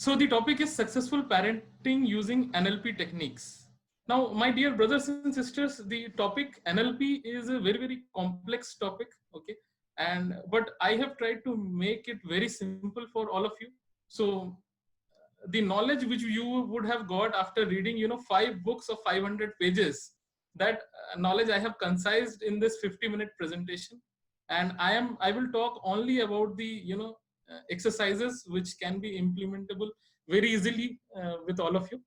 So the topic is successful parenting using NLP techniques. Now, my dear brothers and sisters, the topic NLP is a very complex topic. Okay, but I have tried to make it very simple for all of you. So the knowledge which you would have got after reading, 5 books of 500 pages, that knowledge I have concised in this 50-minute presentation, and I will talk only about the exercises which can be implementable very easily with all of you.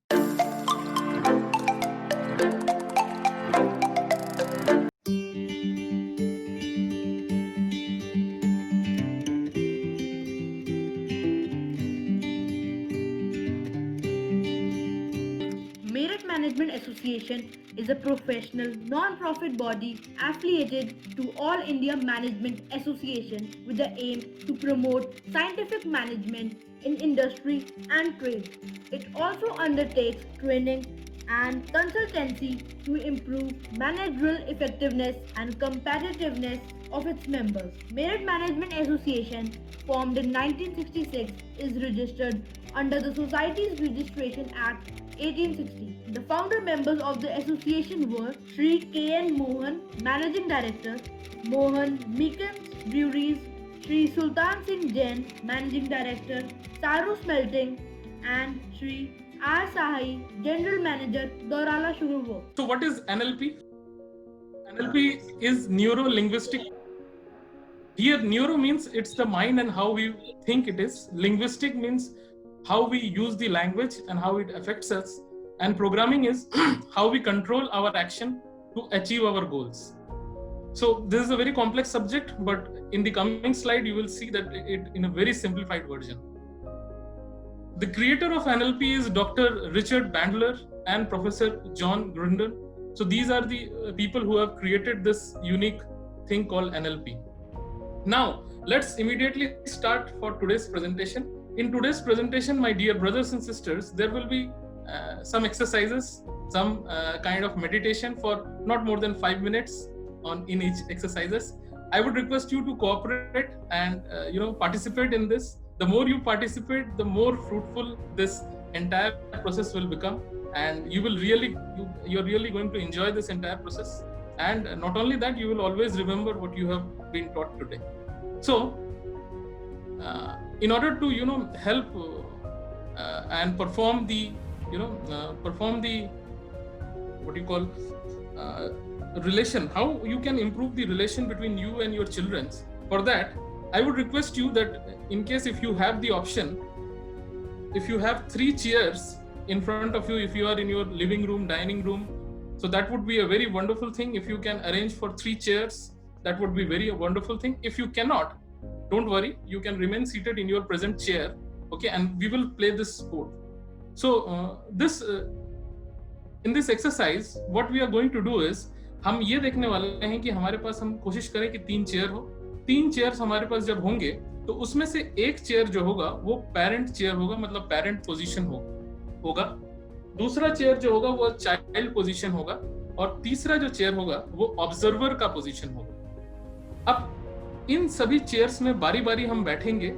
Merit Management Association is a professional non-profit body affiliated to All India Management Association with the aim to promote scientific management in industry and trade. It also undertakes training and consultancy to improve managerial effectiveness and competitiveness of its members. Merit Management Association, formed in 1966, is registered under the Societies Registration Act 1860. The founder members of the association were Sri K.N. Mohan, Managing Director, Mohan Meekins Breweries, Sri Sultan Singh Jain, Managing Director, Saru Smelting, and Sri R. Sahi, General Manager, Dorala Sugar Works. So what is NLP? NLP is neuro linguistic. Here neuro means it's the mind and how we think it is. Linguistic means how we use the language and how it affects us, and programming is how we control our action to achieve our goals. So this is a very complex subject, but in the coming slide you will see that it in a very simplified version. The creator of NLP is Dr. Richard Bandler and Professor John Grinder. So these are the people who have created this unique thing called NLP. Now let's immediately start for today's presentation. In today's presentation, my dear brothers and sisters, there will be some exercises, some kind of meditation for not more than 5 minutes in each exercises. I would request you to cooperate and participate in this. The more you participate, the more fruitful this entire process will become, and you're really going to enjoy this entire process. And not only that, you will always remember what you have been taught today. So in order to help and perform the what you call relation, how you can improve the relation between you and your children. For that, I would request you that in case if you have the option, if you have 3 chairs in front of you, if you are in your living room, dining room, so that would be a very wonderful thing. If you can arrange for 3 chairs, that would be very wonderful thing. If you cannot, don't worry, you can remain seated in your present chair, okay, and we will play this sport. So in this exercise, what we are going to do is, हम ये देखने वाले हैं कि हमारे पास, हम कोशिश करें कि 3 चेयर हो. 3 चेयर्स हमारे पास जब होंगे तो उसमें से एक चेयर जो होगा वो पेरेंट चेयर होगा, मतलब पेरेंट पोजीशन होगा. दूसरा चेयर जो होगा वो चाइल्ड पोजीशन होगा, और तीसरा जो चेयर होगा वो ऑब्जर्वर का पोजीशन होगा. अब इन सभी चेयर्स में बारी बारी हम बैठेंगे.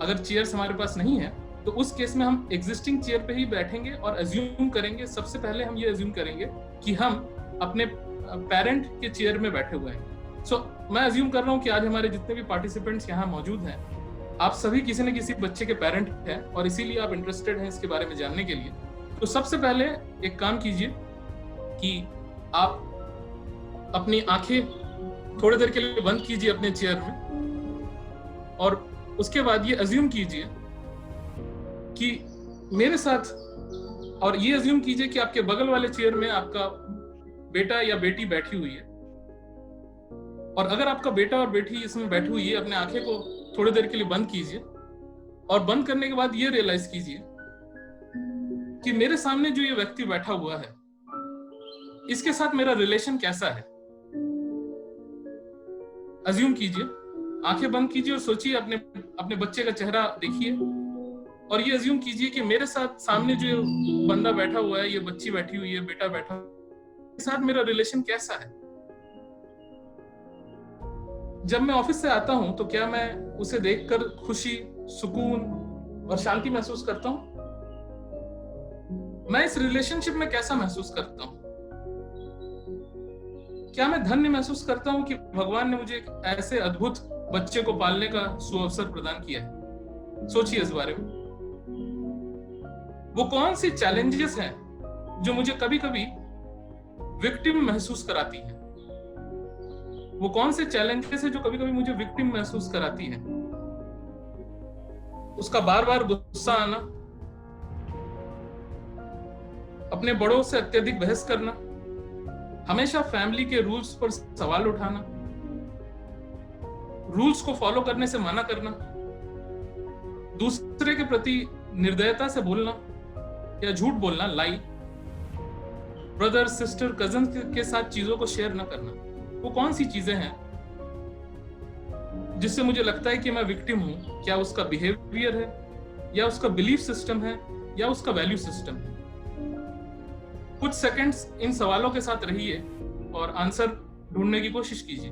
अगर चेयर्स हमारे पास नहीं है तो उस केस में हम एग्जिस्टिंग चेयर पे ही बैठेंगे और अज्यूम करेंगे. सबसे पहले हम ये अज्यूम करेंगे कि हम अपने पेरेंट के चेयर में बैठे हुए हैं. सो मैं अज्यूम कर रहा हूँ कि आज हमारे जितने भी पार्टिसिपेंट्स यहाँ मौजूद हैं, आप सभी किसी न किसी बच्चे के पेरेंट हैं और इसीलिए आप इंटरेस्टेड हैं इसके बारे में जानने के लिए. तो सबसे पहले एक काम कीजिए कि आप अपनी आंखें थोड़ी देर के लिए बंद कीजिए अपने चेयर में, और उसके बाद ये अज्यूम कीजिए कि मेरे साथ, और ये अज्यूम कीजिए कि आपके बगल वाले चेयर में आपका बेटा या बेटी बैठी हुई है. और अगर आपका बेटा और बेटी इसमें बैठी हुई है, अपने आंखें को थोड़ी देर के लिए बंद कीजिए, और बंद करने के बाद ये रियलाइज कीजिए कि मेरे सामने जो ये व्यक्ति बैठा हुआ है, इसके साथ मेरा रिलेशन कैसा है. अज्यूम कीजिए, आंखें बंद कीजिए और सोचिए, अपने बच्चे का चेहरा देखिए, और ये अज्यूम कीजिए कि मेरे साथ सामने जो बंदा बैठा हुआ है, ये बच्ची बैठी हुई है, बेटा बैठा हुआ है, इसके साथ मेरा रिलेशन कैसा है. जब मैं ऑफिस से आता हूं तो क्या मैं उसे देखकर खुशी, सुकून और शांति महसूस करता हूँ? मैं इस रिलेशनशिप में कैसा महसूस करता हूँ? क्या मैं धन्य महसूस करता हूँ कि भगवान ने मुझे एक ऐसे अद्भुत बच्चे को पालने का सुअवसर प्रदान किया है? सोचिए इस बारे में। वो कौन सी चैलेंजेस हैं जो मुझे कभी कभी विक्टिम महसूस कराती हैं? वो कौन से चैलेंजेस है जो कभी कभी मुझे विक्टिम महसूस कराती है? उसका बार बार गुस्सा आना, अपने बड़ों से अत्यधिक बहस करना, हमेशा फैमिली के रूल्स पर सवाल उठाना, रूल्स को फॉलो करने से मना करना, दूसरे के प्रति निर्दयता से बोलना या झूठ बोलना, लाई, ब्रदर सिस्टर कजन के साथ चीजों को शेयर ना करना। वो कौन सी चीजें हैं जिससे मुझे लगता है कि मैं विक्टिम हूं? क्या उसका बिहेवियर है, या उसका बिलीफ सिस्टम है, या उसका वैल्यू सिस्टम है? कुछ सेकंड्स इन सवालों के साथ रहिए और आंसर ढूंढने की कोशिश कीजिए।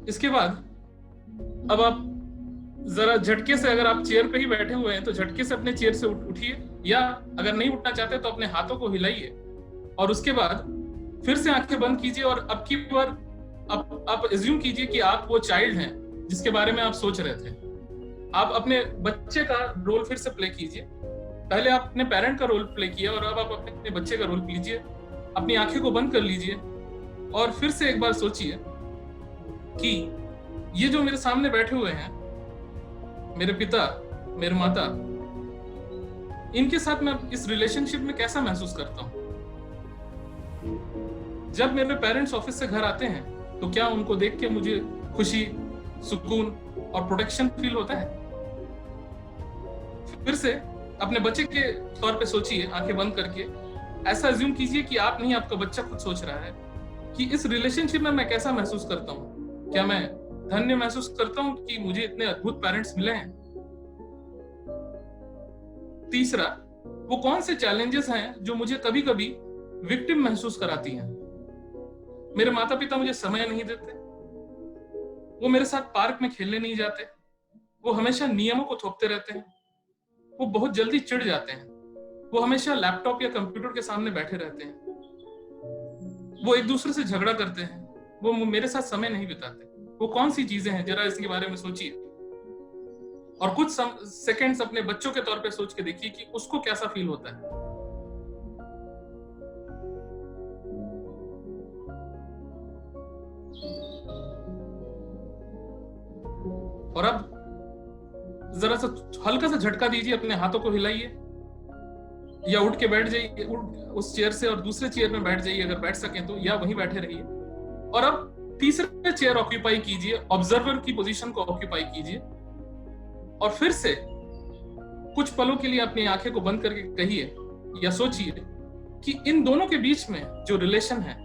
इसके बाद अब आप जरा झटके से, अगर आप चेयर पे ही बैठे हुए हैं तो झटके से अपने चेयर से उठिए, या अगर नहीं उठना चाहते तो अपने हाथों को हिलाइए और उसके बाद फिर से आंखें बंद कीजिए और अब की बार आप एज्यूम कीजिए कि आप वो चाइल्ड हैं जिसके बारे में आप सोच रहे थे। आप अपने बच्चे का रोल फिर से प्ले कीजिए। पहले आप अपने पेरेंट का रोल प्ले किया और अब आप अपने बच्चे का रोल लीजिए। अपनी आंखें को बंद कर लीजिए और फिर से एक बार सोचिए कि ये जो मेरे सामने बैठे हुए हैं, मेरे पिता, मेरे माता, इनके साथ मैं इस रिलेशनशिप में कैसा महसूस करता हूं? जब मेरे पेरेंट्स ऑफिस से घर आते हैं तो क्या उनको देख के मुझे खुशी, सुकून और प्रोटेक्शन फील होता है? फिर से अपने बच्चे के तौर पे सोचिए, आंखें बंद करके। ऐसा अज्यूम कीजिए कि आप नहीं, आपका बच्चा खुद सोच रहा है कि इस रिलेशनशिप में मैं कैसा महसूस करता हूँ। क्या मैं धन्य महसूस करता हूँ कि मुझे इतने अद्भुत पेरेंट्स मिले हैं? तीसरा, वो कौन से चैलेंजेस हैं जो मुझे कभी कभी विक्टिम महसूस कराती हैं? मेरे माता पिता मुझे समय नहीं देते, वो मेरे साथ पार्क में खेलने नहीं जाते, वो हमेशा नियमों को थोपते रहते हैं, वो बहुत जल्दी चिढ़ जाते हैं, वो हमेशा लैपटॉप या कंप्यूटर के सामने बैठे रहते हैं, वो एक दूसरे से झगड़ा करते हैं, वो मेरे साथ समय नहीं बिताते। वो कौन सी चीजें हैं? जरा इसके बारे में सोचिए और कुछ सेकंड्स अपने बच्चों के तौर पे सोच के देखिए कि उसको कैसा फील होता है। और अब जरा सा हल्का सा झटका दीजिए, अपने हाथों को हिलाइए या उठ के बैठ जाइए उस चेयर से और दूसरे चेयर में बैठ जाइए अगर बैठ सकें तो, या वहीं बैठे रहिए। और अब तीसरे चेयर ऑक्यूपाई कीजिए, ऑब्जर्वर की पोजीशन को ऑक्यूपाई कीजिए और फिर से कुछ पलों के लिए अपनी आंखें को बंद करके कहिए या सोचिए कि इन दोनों के बीच में जो रिलेशन है,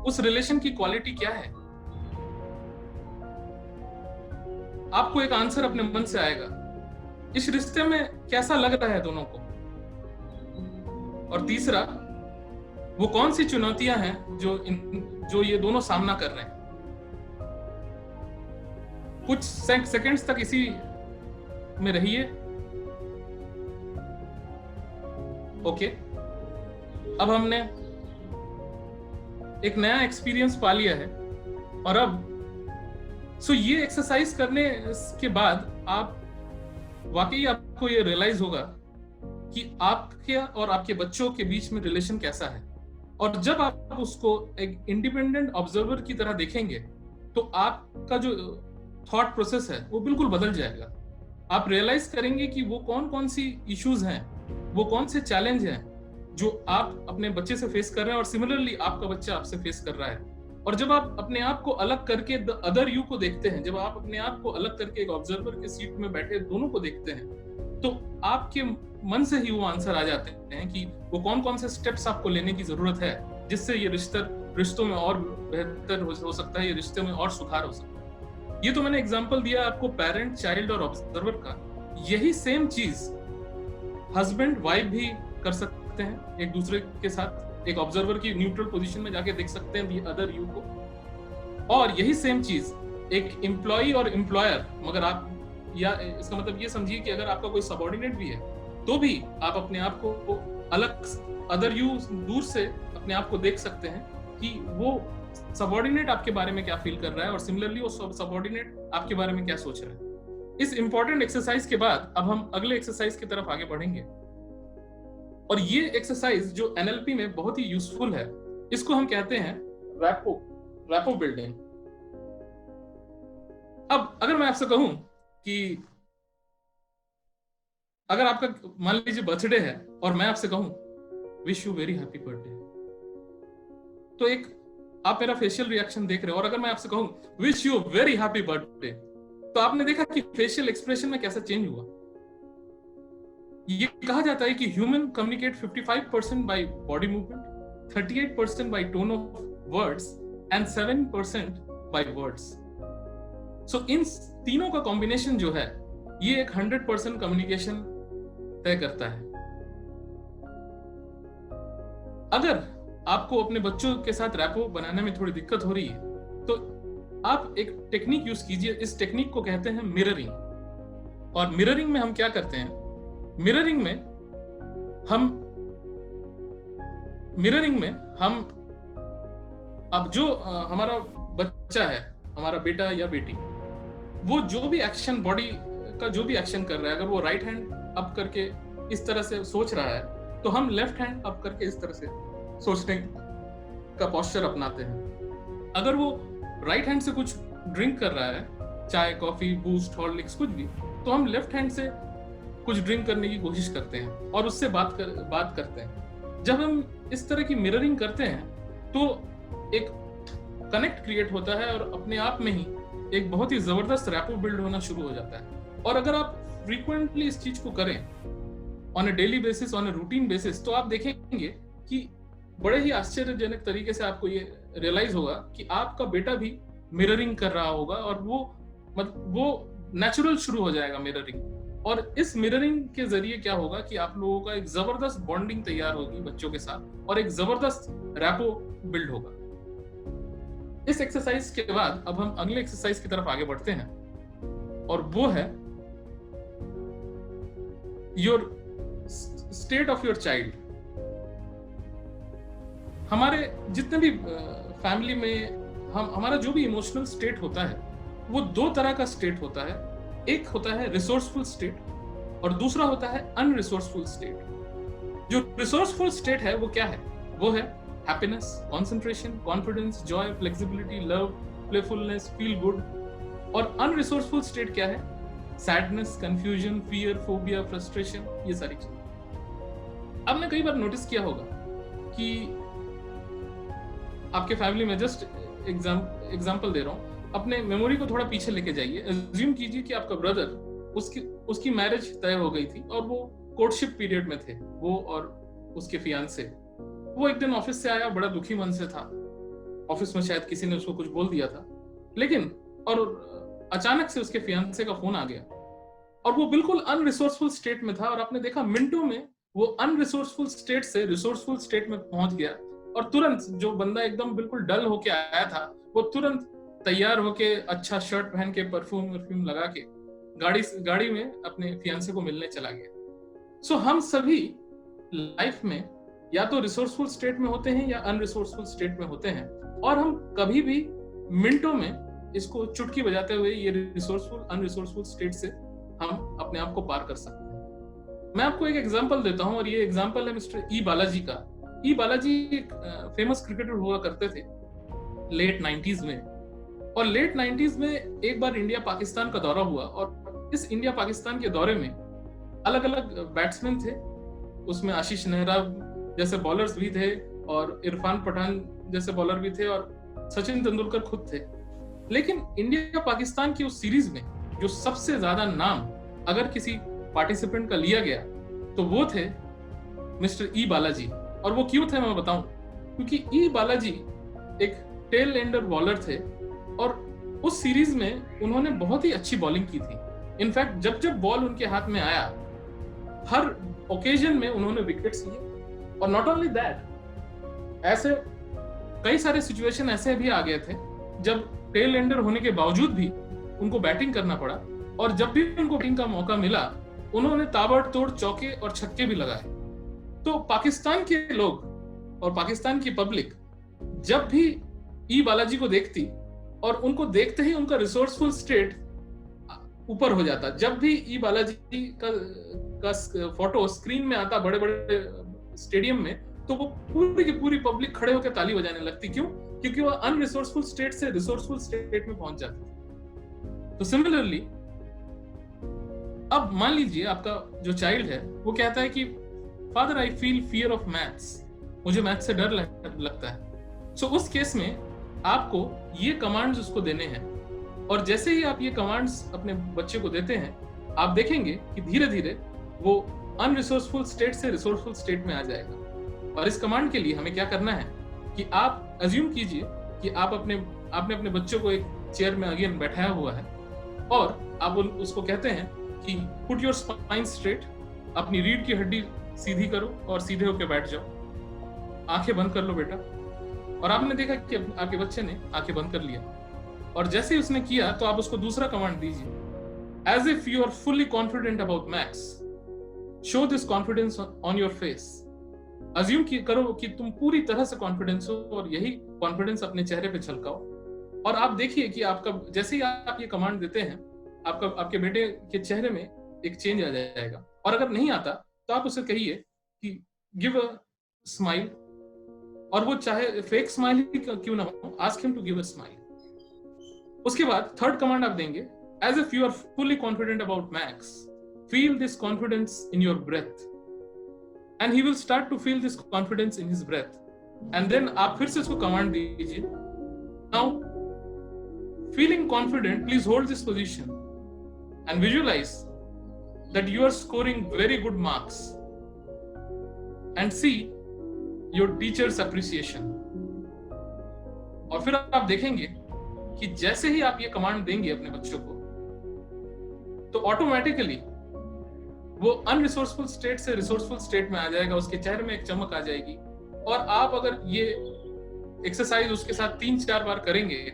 उस रिलेशन की क्वालिटी क्या है? आपको एक आंसर अपने मन से आएगा। इस रिश्ते में कैसा लग रहा है दोनों को? और तीसरा, वो कौन सी चुनौतियां हैं जो ये दोनों सामना कर रहे हैं? कुछ सेकंड्स तक इसी में रहिए। ओके, अब हमने एक नया एक्सपीरियंस पा लिया है और अब ये एक्सरसाइज करने के बाद आप वाकई आपको ये रियलाइज होगा कि आपके और आपके बच्चों के बीच में रिलेशन कैसा है। और जब आप उसको एक इंडिपेंडेंट ऑब्जर्वर की तरह देखेंगे तो आपका जो थॉट प्रोसेस है वो बिल्कुल बदल जाएगा। आप रियलाइज करेंगे कि वो कौन कौन सी इश्यूज हैं, वो कौन से चैलेंज हैं जो आप अपने बच्चे से फेस कर रहे हैं और सिमिलरली आपका बच्चा आपसे फेस कर रहा है। और जब आप अपने आप को अलग करके द अदर यू को देखते हैं, जब आप अपने आप को अलग करके एक ऑब्जर्वर के सीट में बैठे दोनों को देखते हैं, तो आपके मन से ही वो आंसर आ जाते हैं कि वो कौन कौन से स्टेप्स आपको लेने की जरूरत है जिससे ये रिश्तों में और बेहतर हो सकता है, ये रिश्ते में और सुधार हो सकता है। ये तो मैंने एग्जांपल दिया आपको पेरेंट, चाइल्ड और ऑब्जर्वर का। यही सेम चीज हस्बैंड वाइफ भी कर सकते हैं एक दूसरे के साथ। एक ऑब्जर्वर की न्यूट्रल पोजीशन में जाके देख सकते हैं दी अदर यू को। और यही सेम चीज एक एम्प्लॉई और एम्प्लॉयर, मगर आप, या इसका मतलब ये समझिए कि अगर आपका कोई सबऑर्डिनेट भी है तो भी आप अपने आप को अलग अदर यू दूर से अपने आप को देख सकते हैं कि वो सबऑर्डिनेट आपके बारे में क्या फील कर रहा है और सिमिलरली वो सबऑर्डिनेट आपके बारे में क्या सोच रहा है। इस इंपॉर्टेंट एक्सरसाइज के बाद अब हम अगले एक्सरसाइज की तरफ आगे बढ़ेंगे, और ये एक्सरसाइज जो एनएलपी में बहुत ही यूजफुल है, इसको हम कहते हैं रैपो बिल्डिंग। अब अगर मैं आपसे कहूं कि अगर आपका मान लीजिए बर्थडे है और मैं आपसे कहूं wish you very happy birthday, तो एक आप मेरा फेशियल रिएक्शन देख रहे हो, और अगर मैं आपसे कहूं wish you very happy birthday, तो आपने देखा कि फेशियल एक्सप्रेशन में कैसा चेंज हुआ। ये कहा जाता है कि human communicate 55% by body movement, 38% by tone of words and 7% by words. So इन तीनों का कॉम्बिनेशन जो है ये एक 100% कम्युनिकेशन तय करता है। अगर आपको अपने बच्चों के साथ रैपो बनाने में थोड़ी दिक्कत हो रही है तो आप एक टेक्निक यूज कीजिए। इस टेक्निक को कहते हैं मिररिंग। और मिररिंग में हम क्या करते हैं, मिररिंग में हम अब जो हमारा बच्चा है, हमारा बेटा या बेटी, वो जो भी एक्शन, बॉडी का जो भी एक्शन कर रहा है, अगर वो राइट हैंड अप करके इस तरह से सोच रहा है तो हम लेफ्ट हैंड अप करके इस तरह से सोचने का पोस्चर अपनाते हैं। अगर वो राइट हैंड से कुछ ड्रिंक कर रहा है, चाय, कॉफी, बूस्ट, हॉर्लिक्स, कुछ भी, तो हम लेफ्ट हैंड से कुछ ड्रिंक करने की कोशिश करते हैं और उससे बात करते हैं। जब हम इस तरह की मिररिंग करते हैं तो एक कनेक्ट क्रिएट होता है और अपने आप में ही एक बहुत ही जबरदस्त रैपो बिल्ड होना शुरू हो जाता है। और अगर आप फ्रीक्वेंटली इस चीज को करें on a daily basis, on a routine basis, तो आप देखेंगे कि बड़े ही आश्चर्यजनक तरीके से आपको ये रियलाइज होगा कि आपका बेटा भी मिररिंग कर रहा होगा और वो नेचुरल शुरू हो जाएगा मिररिंग। और इस मिररिंग के जरिए क्या होगा कि आप लोगों का एक जबरदस्त बॉन्डिंग तैयार होगी बच्चों के साथ और एक जबरदस्त रैपो बिल्ड होगा। इस एक्सरसाइज के बाद अब हम अगले एक्सरसाइज की तरफ आगे बढ़ते हैं, और वो है your state of your child. हमारे जितने भी फैमिली में हमारा जो भी इमोशनल स्टेट होता है वो दो तरह का स्टेट होता है। एक होता है रिसोर्सफुल स्टेट और दूसरा होता है अनरिसोर्सफुल स्टेट। जो रिसोर्सफुल स्टेट है वो क्या है, वो है happiness, concentration, confidence, Joy, flexibility, love, playfulness, feel good. और अनरिसोर्सफुल स्टेट क्या है, sadness, confusion, fear, phobia, frustration, ये सारी चीजें। आपने कई बार नोटिस किया होगा कि आपके फैमिली में, जस्ट एग्जांपल दे रहा हूं, अपने मेमोरी को थोड़ा पीछे लेके जाइए। अज्यूम कीजिए कि आपका ब्रदर, उसकी मैरिज तय हो गई थी और वो कोर्टशिप पीरियड में थे, वो और उसके फियांसे। वो एक दिन ऑफिस से आया, बड़ा दुखी मन से था। ऑफिस में शायद किसी ने उसको कुछ बोल दिया था, लेकिन और अचानक से उसके फियांसे का फोन आ गया और वो बिल्कुल अनरिसोर्सफुल स्टेट में था। और आपने देखा मिनटों में वो अनरिसोर्सफुल स्टेट से रिसोर्सफुल स्टेट में पहुंच गया और तुरंत जो बंदा एकदम बिल्कुल डल होके आया था वो तुरंत तैयार होके अच्छा शर्ट पहन के परफ्यूम लगा के गाड़ी में अपने फियांसे को मिलने चला गया। सो हम सभी लाइफ में या तो रिसोर्सफुल स्टेट में होते हैं या अनरिसोर्सफुल स्टेट में होते हैं, और हम कभी भी मिनटों में इसको चुटकी बजाते हुए ये रिसोर्सफुल अनरिसोर्सफुल स्टेट से हम अपने आप को पार कर सकते हैं। मैं आपको एक एग्जांपल देता हूं और ये एग्जांपल है मिस्टर ई बालाजी का। ई बालाजी एक फेमस क्रिकेटर हुआ करते थे लेट 90s में, और लेट 90s में एक बार इंडिया पाकिस्तान का दौरा हुआ और इस इंडिया पाकिस्तान के दौरे में अलग अलग बैट्समैन थे। उसमें आशीष नेहरा जैसे बॉलर्स भी थे और इरफान पठान जैसे बॉलर भी थे और सचिन तेंदुलकर खुद थे। लेकिन इंडिया पाकिस्तान की उस सीरीज में जो सबसे ज्यादा नाम अगर किसी पार्टिसिपेंट का लिया गया तो वो थे मिस्टर ई बालाजी। और वो क्यों थे मैं बताऊं, क्योंकि ई बालाजी एक टेल एंडर बॉलर थे और उस सीरीज में उन्होंने बहुत ही अच्छी बॉलिंग की थी। इनफैक्ट जब बॉल उनके हाथ में आया हर ओकेजन में उन्होंने विकेट्स लिए। और नॉट ओनली दैट, ऐसे कई सारे सिचुएशन ऐसे भी आ गए थे जब टेल एंडर होने के बावजूद भी उनको बैटिंग करना पड़ा, और जब भी उनको बैटिंग का मौका मिला उन्होंने ताबड़तोड़ चौके और छक्के भी लगाए। तो पाकिस्तान के लोग और पाकिस्तान की पब्लिक जब भी ई बालाजी को देखती और उनको देखते ही उनका रिसोर्सफुल स्टेट ऊपर हो जाता, जब भी ई बालाजी का फोटो स्क्रीन में आता बड़े बड़े स्टेडियम में, तो वो पूरी की पूरी पब्लिक खड़े होकर ताली बजाने लगती। क्यों? क्योंकि वो अनरिसोर्सफुल स्टेट से रिसोर्सफुल स्टेट में पहुंच जाती। तो सिमिलरली अब मान लीजिए आपका जो चाइल्ड है वो कहता है कि father I feel fear of maths, मुझे मैथ्स से डर लगता है। सो उस केस में आपको ये कमांड्स उसको देने हैं, और जैसे ही आप ये कमांड्स अपने बच्चे को देते हैं आप देखेंगे कि धीरे धीरे वो अनरिसोर्सफुल स्टेट से रिसोर्सफुल स्टेट में आ जाएगा। और इस कमांड के लिए हमें क्या करना है कि आप अज्यूम कीजिए कि आपने अपने बच्चों को एक चेयर में अगेन बैठाया हुआ है और आप उसको कहते हैं कि पुट योर स्पाइन स्ट्रेट, अपनी रीढ़ की हड्डी सीधी करो और सीधे होकर बैठ जाओ, आंखें बंद कर लो बेटा। और आपने देखा कि आपके बच्चे ने आंखें बंद कर लिया, और जैसे ही उसने किया तो आप उसको दूसरा कमांड दीजिए, as if you are fully confident about maths, show this confidence on your face. Assume करो कि तुम पूरी तरह से कॉन्फिडेंस हो और यही कॉन्फिडेंस अपने चेहरे पे झलकाओ। और आप देखिए कि आपका जैसे ही आप ये कमांड देते हैं आपके बेटे के चेहरे में एक चेंज आ जाएगा। और अगर नहीं आता तो आप उसे कहिए कि गिव अ स्माइल, और वो चाहे फेक स्माइल ही क्यों ना हो, ask him to give a smile. उसके बाद थर्ड कमांड आप देंगे, as if you are fully confident about maths, feel this confidence in your breath, and he will start to feel this confidence in his breath. And then आप फिर से इसको command दीजिए, now feeling confident please hold this position and visualize that you are scoring very good marks and see your teacher's appreciation। और फिर आप देखेंगे कि जैसे ही आप ये कमांड देंगे अपने बच्चों को तो ऑटोमेटिकली वो अनरिसोर्सफुल स्टेट से रिसोर्सफुल स्टेट में आ जाएगा, उसके चेहरे में एक चमक आ जाएगी। और आप अगर ये एक्सरसाइज उसके साथ 3-4 बार करेंगे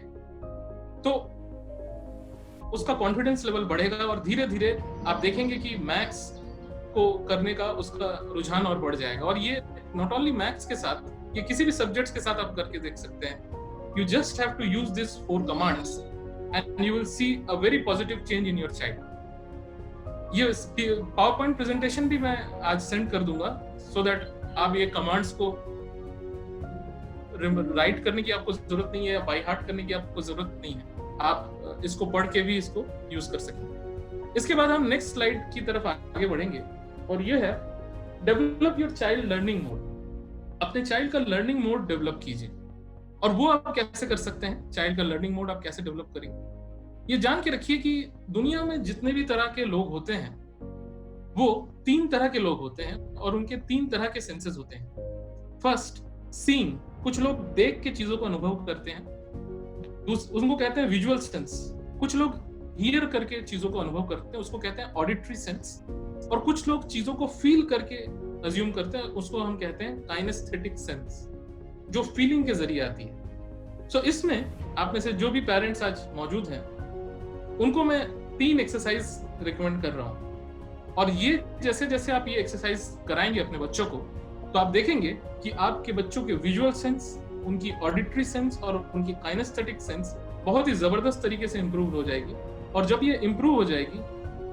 तो उसका कॉन्फिडेंस लेवल बढ़ेगा और धीरे धीरे आप देखेंगे कि मैथ्स को करने का उसका रुझान और बढ़ जाएगा। और ये नॉट ओनली मैथ्स के साथ, ये किसी भी सब्जेक्ट्स के साथ आप करके देख सकते हैं। You just have to use this 4 commands and you will see a very positive change in your child. ये पावर पॉइंट प्रेजेंटेशन भी मैं आज सेंड कर दूंगा सो दैट आप ये कमांड्स को राइट करने की आपको जरूरत नहीं है या बाय हार्ट करने की आपको जरूरत नहीं है, आप इसको पढ़ के भी इसको यूज कर सकेंगे। इसके बाद हम नेक्स्ट स्लाइड की तरफ आगे बढ़ेंगे और ये है develop your child learning mode. अपने चाइल्ड का लर्निंग मोड डेवलप कीजिए। और वो आप कैसे कर सकते हैं, चाइल्ड का लर्निंग मोड आप कैसे डेवलप करेंगे? ये जान के रखिए कि दुनिया में जितने भी तरह के लोग होते हैं वो 3 तरह के लोग होते हैं और उनके 3 तरह के सेंसेस होते हैं। फर्स्ट, सीइंग, कुछ लोग देख के चीजों को अनुभव करते हैं, उसको कहते हैं विजुअल सेंस। कुछ लोग हियर करके चीजों को अनुभव करते हैं, उसको कहते हैं ऑडिटरी सेंस। और कुछ लोग चीजों को फील करके अज्यूम करते हैं, उसको हम कहते हैं काइनेस्थेटिक सेंस, जो फीलिंग के जरिए आती है। सो इसमें आप में से जो भी पेरेंट्स आज मौजूद हैं उनको मैं 3 एक्सरसाइज रिकमेंड कर रहा हूं। और ये जैसे जैसे आप ये एक्सरसाइज कराएंगे अपने बच्चों को तो आप देखेंगे कि आपके बच्चों के विजुअल सेंस, उनकी ऑडिटरी सेंस और उनकी काइनेस्थेटिक सेंस बहुत ही जबरदस्त तरीके से इंप्रूव हो जाएगी। और जब ये इंप्रूव हो जाएगी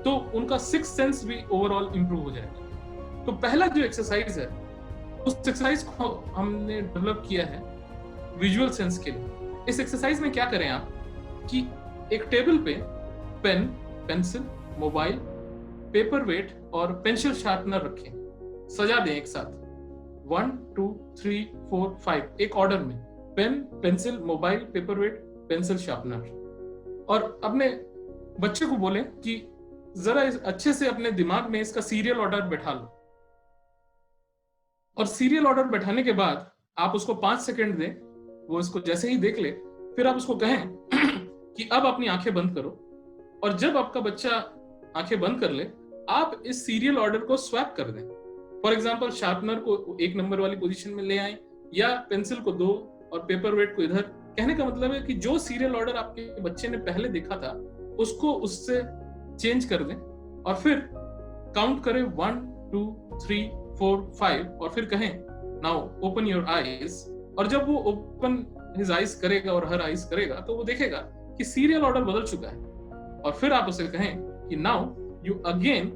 तो उनका 6th सेंस भी ओवरऑल इंप्रूव हो जाएगा। तो पहला जो एक्सरसाइज है उस एक्सरसाइज को हमने डेवलप किया है विजुअल सेंस के लिए। इस एक्सरसाइज में क्या करें आप कि एक टेबल पे pen, pencil, mobile, paperweight और पेंसिल शार्पनर रखें, सजा दें एक साथ 1 2 3 4 5 एक ऑर्डर में, pen, pencil, mobile, paperweight, pencil sharpener. और अपने बच्चे को बोलें कि जरा अच्छे से अपने दिमाग में इसका सीरियल ऑर्डर बैठा लो। और सीरियल ऑर्डर बैठाने के बाद आप उसको 5 सेकंड दें, वो इसको जैसे ही देख ले फिर आप उसको कहें कि अब अपनी आंखें बंद करो। और जब आपका बच्चा आंखें बंद कर ले आप इस सीरियल ऑर्डर को स्वैप कर दें। फॉर एग्जाम्पल शार्पनर को 1 नंबर वाली पोजीशन में ले आए, या पेंसिल को दो और पेपर वेट को इधर। कहने का मतलब है कि जो सीरियल ऑर्डर आपके बच्चे ने पहले देखा था उसको उससे चेंज कर दें और फिर काउंट करें 1 2 3 4 5 और फिर कहें नाउ ओपन योर आईज। और जब वो ओपन हिज आईज करेगा और हर आईज करेगा तो वो देखेगा कि सीरियल ऑर्डर बदल चुका है। और फिर आप उसे कहें कि now you again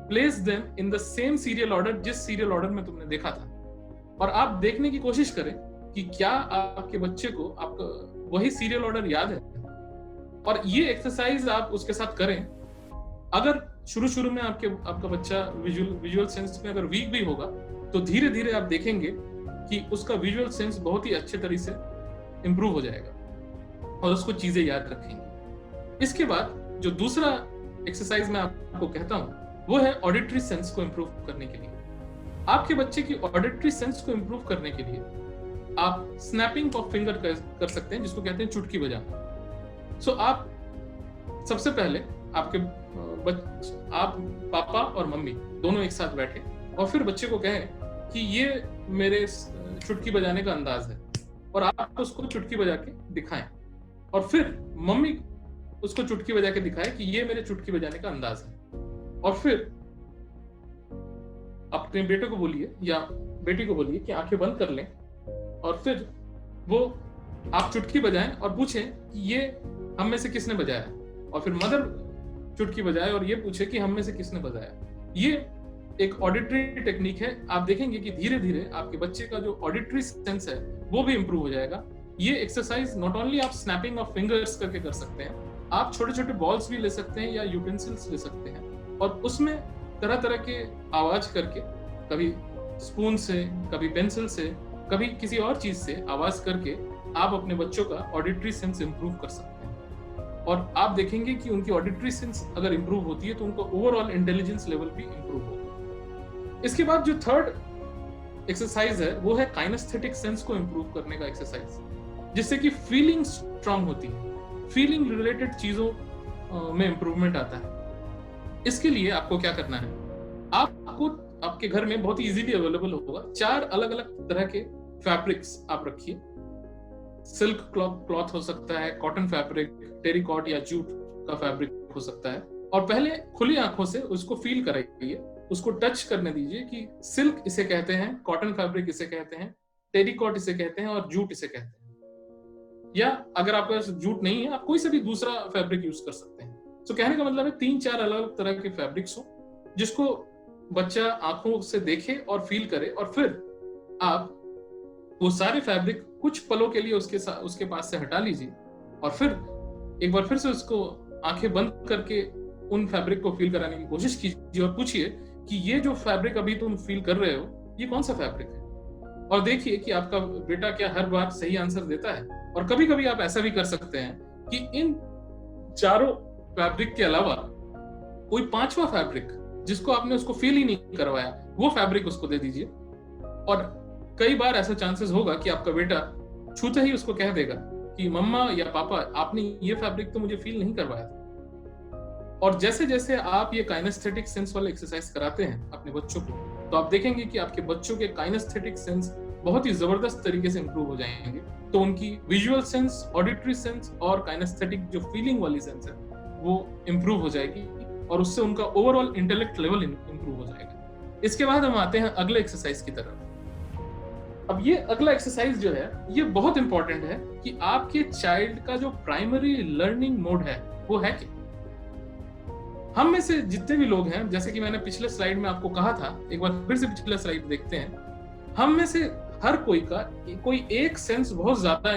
place them in the same serial order जिस सीरियल ऑर्डर में तुमने देखा था। और आप देखने की कोशिश करें कि क्या आपके बच्चे को आपका वही सीरियल ऑर्डर याद है। और ये एक्सरसाइज आप उसके साथ करें। अगर शुरू में आपका बच्चा विजुअल सेंस में अगर वीक भी होगा तो धीरे धीरे आप देखेंगे कि उसका विजुअल सेंस बहुत ही अच्छे तरीके से इंप्रूव हो जाएगा और उसको चीजें याद रखेंगे। इसके बाद जो दूसरा एक्सरसाइज मैं आपको कहता हूं वो है ऑडिटरी सेंस को इंप्रूव करने के लिए। आपके बच्चे की ऑडिटरी सेंस को इंप्रूव करने के लिए आप स्नैपिंग ऑफ फिंगर कर सकते हैं, जिसको कहते हैं चुटकी बजाना। सो आप सबसे पहले आप पापा और मम्मी दोनों एक साथ बैठे और फिर बच्चे को कहें कि ये मेरे चुटकी बजाने का अंदाज है और आप उसको चुटकी बजा के दिखाएं। और फिर मम्मी उसको चुटकी बजा के दिखाए कि ये मेरे चुटकी बजाने का अंदाज है। और फिर अपने बेटे को बोलिए या बेटी को बोलिए कि आंखें बंद कर लें और फिर वो आप चुटकी बजाएं और पूछें कि ये हम में से किसने बजाया। और फिर मदर चुटकी बजाए और ये पूछे कि हम में से किसने बजाया। ये एक ऑडिटरी टेक्निक है। आप देखेंगे कि धीरे धीरे आपके बच्चे का जो ऑडिटरी सेंस है वो भी इंप्रूव हो जाएगा। ये एक्सरसाइज नॉट ओनली आप स्नैपिंग ऑफ फिंगर्स करके कर सकते हैं, आप छोटे छोटे बॉल्स भी ले सकते हैं या यूटेंसिल्स ले सकते हैं और उसमें तरह तरह के आवाज करके, कभी स्पून से, कभी पेंसिल से, कभी किसी और चीज से आवाज करके आप अपने बच्चों का ऑडिटरी सेंस इंप्रूव कर सकते हैं। और आप देखेंगे कि उनकी ऑडिटरी सेंस अगर इंप्रूव होती है तो उनका ओवरऑल इंटेलिजेंस लेवल भी इंप्रूव होगा। इसके बाद जो थर्ड एक्सरसाइज है वो है काइनेस्थेटिक सेंस को इंप्रूव करने का एक्सरसाइज, जिससे कि फीलिंग स्ट्रांग होती है, फीलिंग रिलेटेड चीजों में इंप्रूवमेंट आता है। इसके लिए आपको क्या करना है, आपको आपके घर में बहुत ही इजीली अवेलेबल होगा 4 अलग अलग तरह के फैब्रिक्स आप रखिए। सिल्क क्लॉथ हो सकता है, कॉटन फैब्रिक, टेरिकॉट या जूट का फैब्रिक हो सकता है। और पहले खुली आंखों से उसको फील कराइए, उसको टच करने दीजिए कि सिल्क इसे कहते हैं, कॉटन फैब्रिक इसे कहते हैं, टेरिकॉट इसे कहते हैं और जूट इसे कहते हैं। या अगर आपके पास जूट नहीं है, आप कोई से भी दूसरा फैब्रिक यूज कर सकते हैं। तो कहने का मतलब है 3-4 अलग तरह के फैब्रिक्स हो जिसको बच्चा आंखों से देखे और फील करे। और फिर आप वो सारे फैब्रिक कुछ पलों के लिए उसके पास से हटा लीजिए और फिर एक बार फिर से उसको आंखें बंद करके उन फैब्रिक को फील कराने की कोशिश कीजिए और पूछिए कि ये जो फैब्रिक अभी तुम फील कर रहे हो ये कौन सा फैब्रिक है। और देखिए कि आपका बेटा क्या हर बार सही आंसर देता है। और कभी कभी आप ऐसा भी कर सकते हैं कि इन चारों फैब्रिक के अलावा कोई 5वां फैब्रिक जिसको आपने उसको फील ही नहीं करवाया वो फैब्रिक उसको दे दीजिए। और कई बार ऐसा चांसेस होगा कि आपका बेटा छूते ही उसको कह देगा कि मम्मा या पापा आपने ये फैब्रिक तो मुझे फील नहीं करवाया था। और जैसे जैसे आप ये काइनेस्थेटिक सेंस वाले एक्सरसाइज कराते हैं अपने बच्चों को तो आप देखेंगे कि आपके बच्चों के काइनेस्थेटिक सेंस बहुत ही जबरदस्त तरीके से इंप्रूव हो जाएंगे। तो उनकी विजुअल सेंस, ऑडिटरी सेंस और काइनेस्थेटिक जो फीलिंग वाली सेंस है वो इंप्रूव हो जाएगी और उससे उनका ओवरऑल इंटेलेक्ट लेवल इंप्रूव हो जाएगा। इसके बाद हम आते हैं अगले एक्सरसाइज की तरफ। अब ये अगला एक्सरसाइज जो है ये बहुत इंपॉर्टेंट है कि आपके चाइल्ड का जो प्राइमरी लर्निंग मोड है वो है क्या। हम में से जितने भी लोग हैं, जैसे कि मैंने पिछले स्लाइड में आपको कहा था, एक बार फिर से पिछला स्लाइड देखते हैं। हम में से हर कोई का कोई एक सेंस बहुत ज्यादा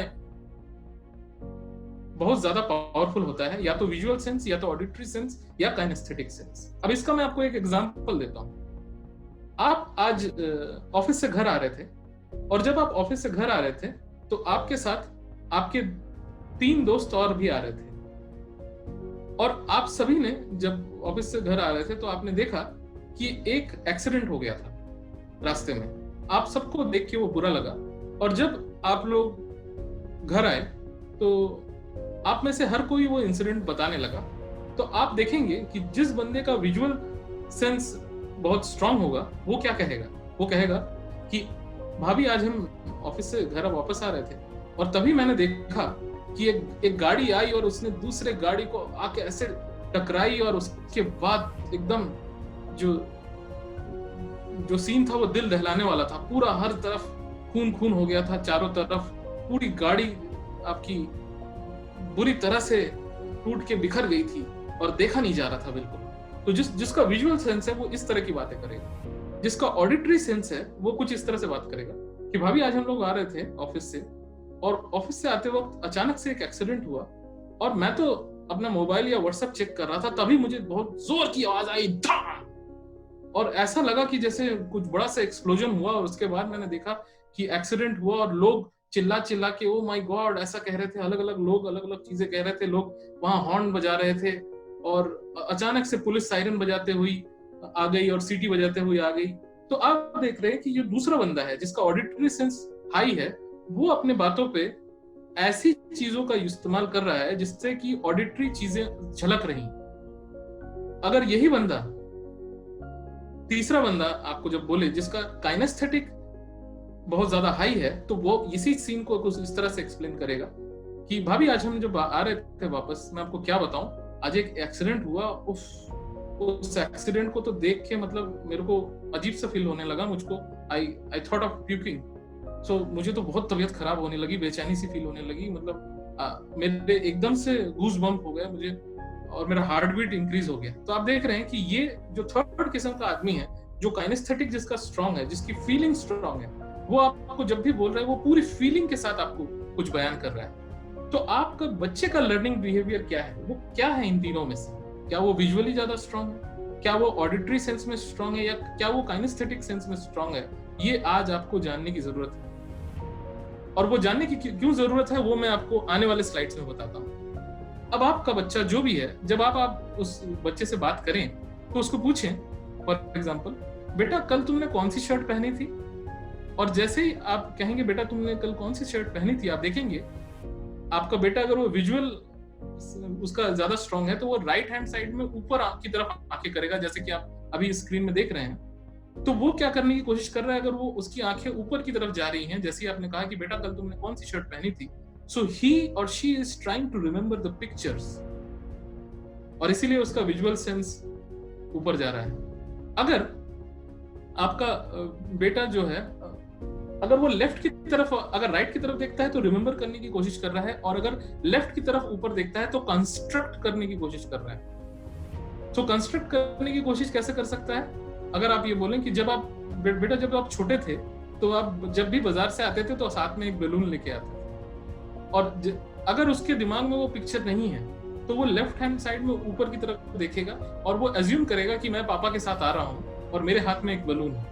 पावरफुल होता है, या तो विजुअल सेंस या तो ऑडिटरी सेंस या काइनेस्थेटिक सेंस। अब इसका मैं आपको एक एग्जांपल देता हूं। आप आज ऑफिस से घर आ रहे थे और जब आप ऑफिस से घर आ रहे थे तो आपके साथ आपके 3 दोस्त और भी आ रहे थे और आप सभी ने जब ऑफिस से घर आ रहे थे तो आपने देखा कि एक एक्सीडेंट हो गया था रास्ते में। आप सबको देख के वो बुरा लगा और जब आप लोग घर आए तो आप में से हर कोई वो इंसिडेंट बताने लगा। तो आप देखेंगे कि जिस बंदे का विजुअल सेंस बहुत स्ट्रांग होगा वो क्या कहेगा, वो कहेगा कि भाभी आज हम ऑफिस से घर वापस आ रहे थे और तभी मैंने देखा कि एक गाड़ी आई और उसने दूसरे गाड़ी को आके ऐसे टकराई और उसके बाद एकदम जो जो सीन था वो दिल दहलाने वाला था। पूरा हर तरफ खून खून हो गया था, चारों तरफ पूरी गाड़ी आपकी बुरी तरह से टूट के बिखर गई थी और देखा नहीं जा रहा था बिल्कुल। तो जिसका विजुअल सेंस है वो इस तरह की बातें करेगा, जिसका ऑडिटरी सेंस है वो कुछ इस तरह से बात करेगा कि भाभी आज हम लोग आ रहे थे ऑफिस से और ऑफिस से आते वक्त अचानक से एक एक्सीडेंट हुआ और मैं तो अपना मोबाइल या व्हाट्सएप चेक कर रहा था, तभी मुझे बहुत जोर की आवाज आई, धम, और ऐसा लगा कि जैसे कुछ बड़ा सा एक्सप्लोजन हुआ। और उसके बाद मैंने देखा कि एक्सीडेंट हुआ और लोग चिल्ला चिल्ला के ओ माय गॉड ऐसा कह रहे थे, अलग अलग लोग अलग अलग चीजें कह रहे थे, लोग वहां हॉर्न बजा रहे थे और अचानक से पुलिस सायरन बजाते हुई आ गई और सीटी बजाते हुए आ गई। तो आप देख रहे हैं कि जो दूसरा बंदा है जिसका ऑडिटरी सेंस हाई है, वो अपने बातों पे ऐसी चीजों का इस्तेमाल कर रहा है जिससे कि ऑडिटरी चीजें झलक रही। अगर यही बंदा, तीसरा बंदा आपको जब बोले जिसका काइनेस्थेटिक बहुत ज्यादा हाई है, तो वो इसी सीन को कुछ इस तरह से एक्सप्लेन करेगा कि भाभी आज हम जब आ रहे थे वापस, मैं आपको क्या बताऊं, आज एक एक्सीडेंट हुआ। उस एक्सीडेंट को तो देख के मतलब मेरे को अजीब सा फील होने लगा, मुझको आई थॉट ऑफ प्यूकिंग। सो मुझे तो बहुत तबीयत खराब होने लगी, बेचैनी सी फील होने लगी, मतलब मेरे एकदम से गूज बम्प हो गया मुझे और मेरा हार्ट बीट इंक्रीज हो गया। तो आप देख रहे हैं कि ये जो थर्ड किस्म का आदमी है, जो काइनेस्थेटिक जिसका स्ट्रांग है, जिसकी फीलिंग स्ट्रांग है, वो आपको जब भी बोल रहा है वो पूरी फीलिंग के साथ आपको कुछ बयान कर रहा है। तो आपका बच्चे का लर्निंग बिहेवियर क्या है, वो क्या है इन तीनों में से? क्या वो विजुअली ज्यादा स्ट्रांग है, क्या वो ऑडिटरी सेंस में स्ट्रांग है, या क्या वो काइनेस्थेटिक सेंस में स्ट्रांग है? ये आज आपको जानने की जरूरत है। और वो जानने की क्यों जरूरत है वो मैं आपको आने वाले स्लाइड्स में बताता हूँ। अब आपका बच्चा जो भी है, जब आप उस बच्चे से बात करें तो उसको पूछें, फॉर एग्जाम्पल, बेटा कल तुमने कौन सी शर्ट पहनी थी? और जैसे ही आप कहेंगे बेटा तुमने कल कौन सी शर्ट पहनी थी, आप देखेंगे आपका बेटा अगर वो विजुअल उसका ज्यादा स्ट्रांग है तो वो राइट हैंड साइड में ऊपर की तरफ आंखें करेगा, जैसे कि आप अभी स्क्रीन में देख रहे हैं। तो वो क्या करने की कोशिश कर रहा है, अगर वो उसकी आंखें ऊपर की तरफ जा रही हैं, जैसे आपने कहा कि बेटा कल तुमने कौन सी शर्ट पहनी थी, so he or she is trying to remember the pictures, और इसीलिए उसका विजुअल सेंस ऊपर जा रहा है। अगर आपका बेटा जो है, अगर वो लेफ्ट की तरफ, अगर राइट की तरफ देखता है तो रिमेंबर करने की कोशिश कर रहा है, और अगर लेफ्ट की तरफ ऊपर देखता है तो कंस्ट्रक्ट करने की कोशिश कर रहा है। तो कंस्ट्रक्ट करने की कोशिश कैसे कर सकता है? अगर आप ये बोलें कि जब आप बेटा जब आप छोटे थे तो आप जब भी बाजार से आते थे तो साथ में एक बैलून लेके आते थे, और अगर उसके दिमाग में वो पिक्चर नहीं है तो वो लेफ्ट हैंड साइड में ऊपर की तरफ देखेगा और वो एज्यूम करेगा कि मैं पापा के साथ आ रहा हूँ और मेरे हाथ में एक बैलून है।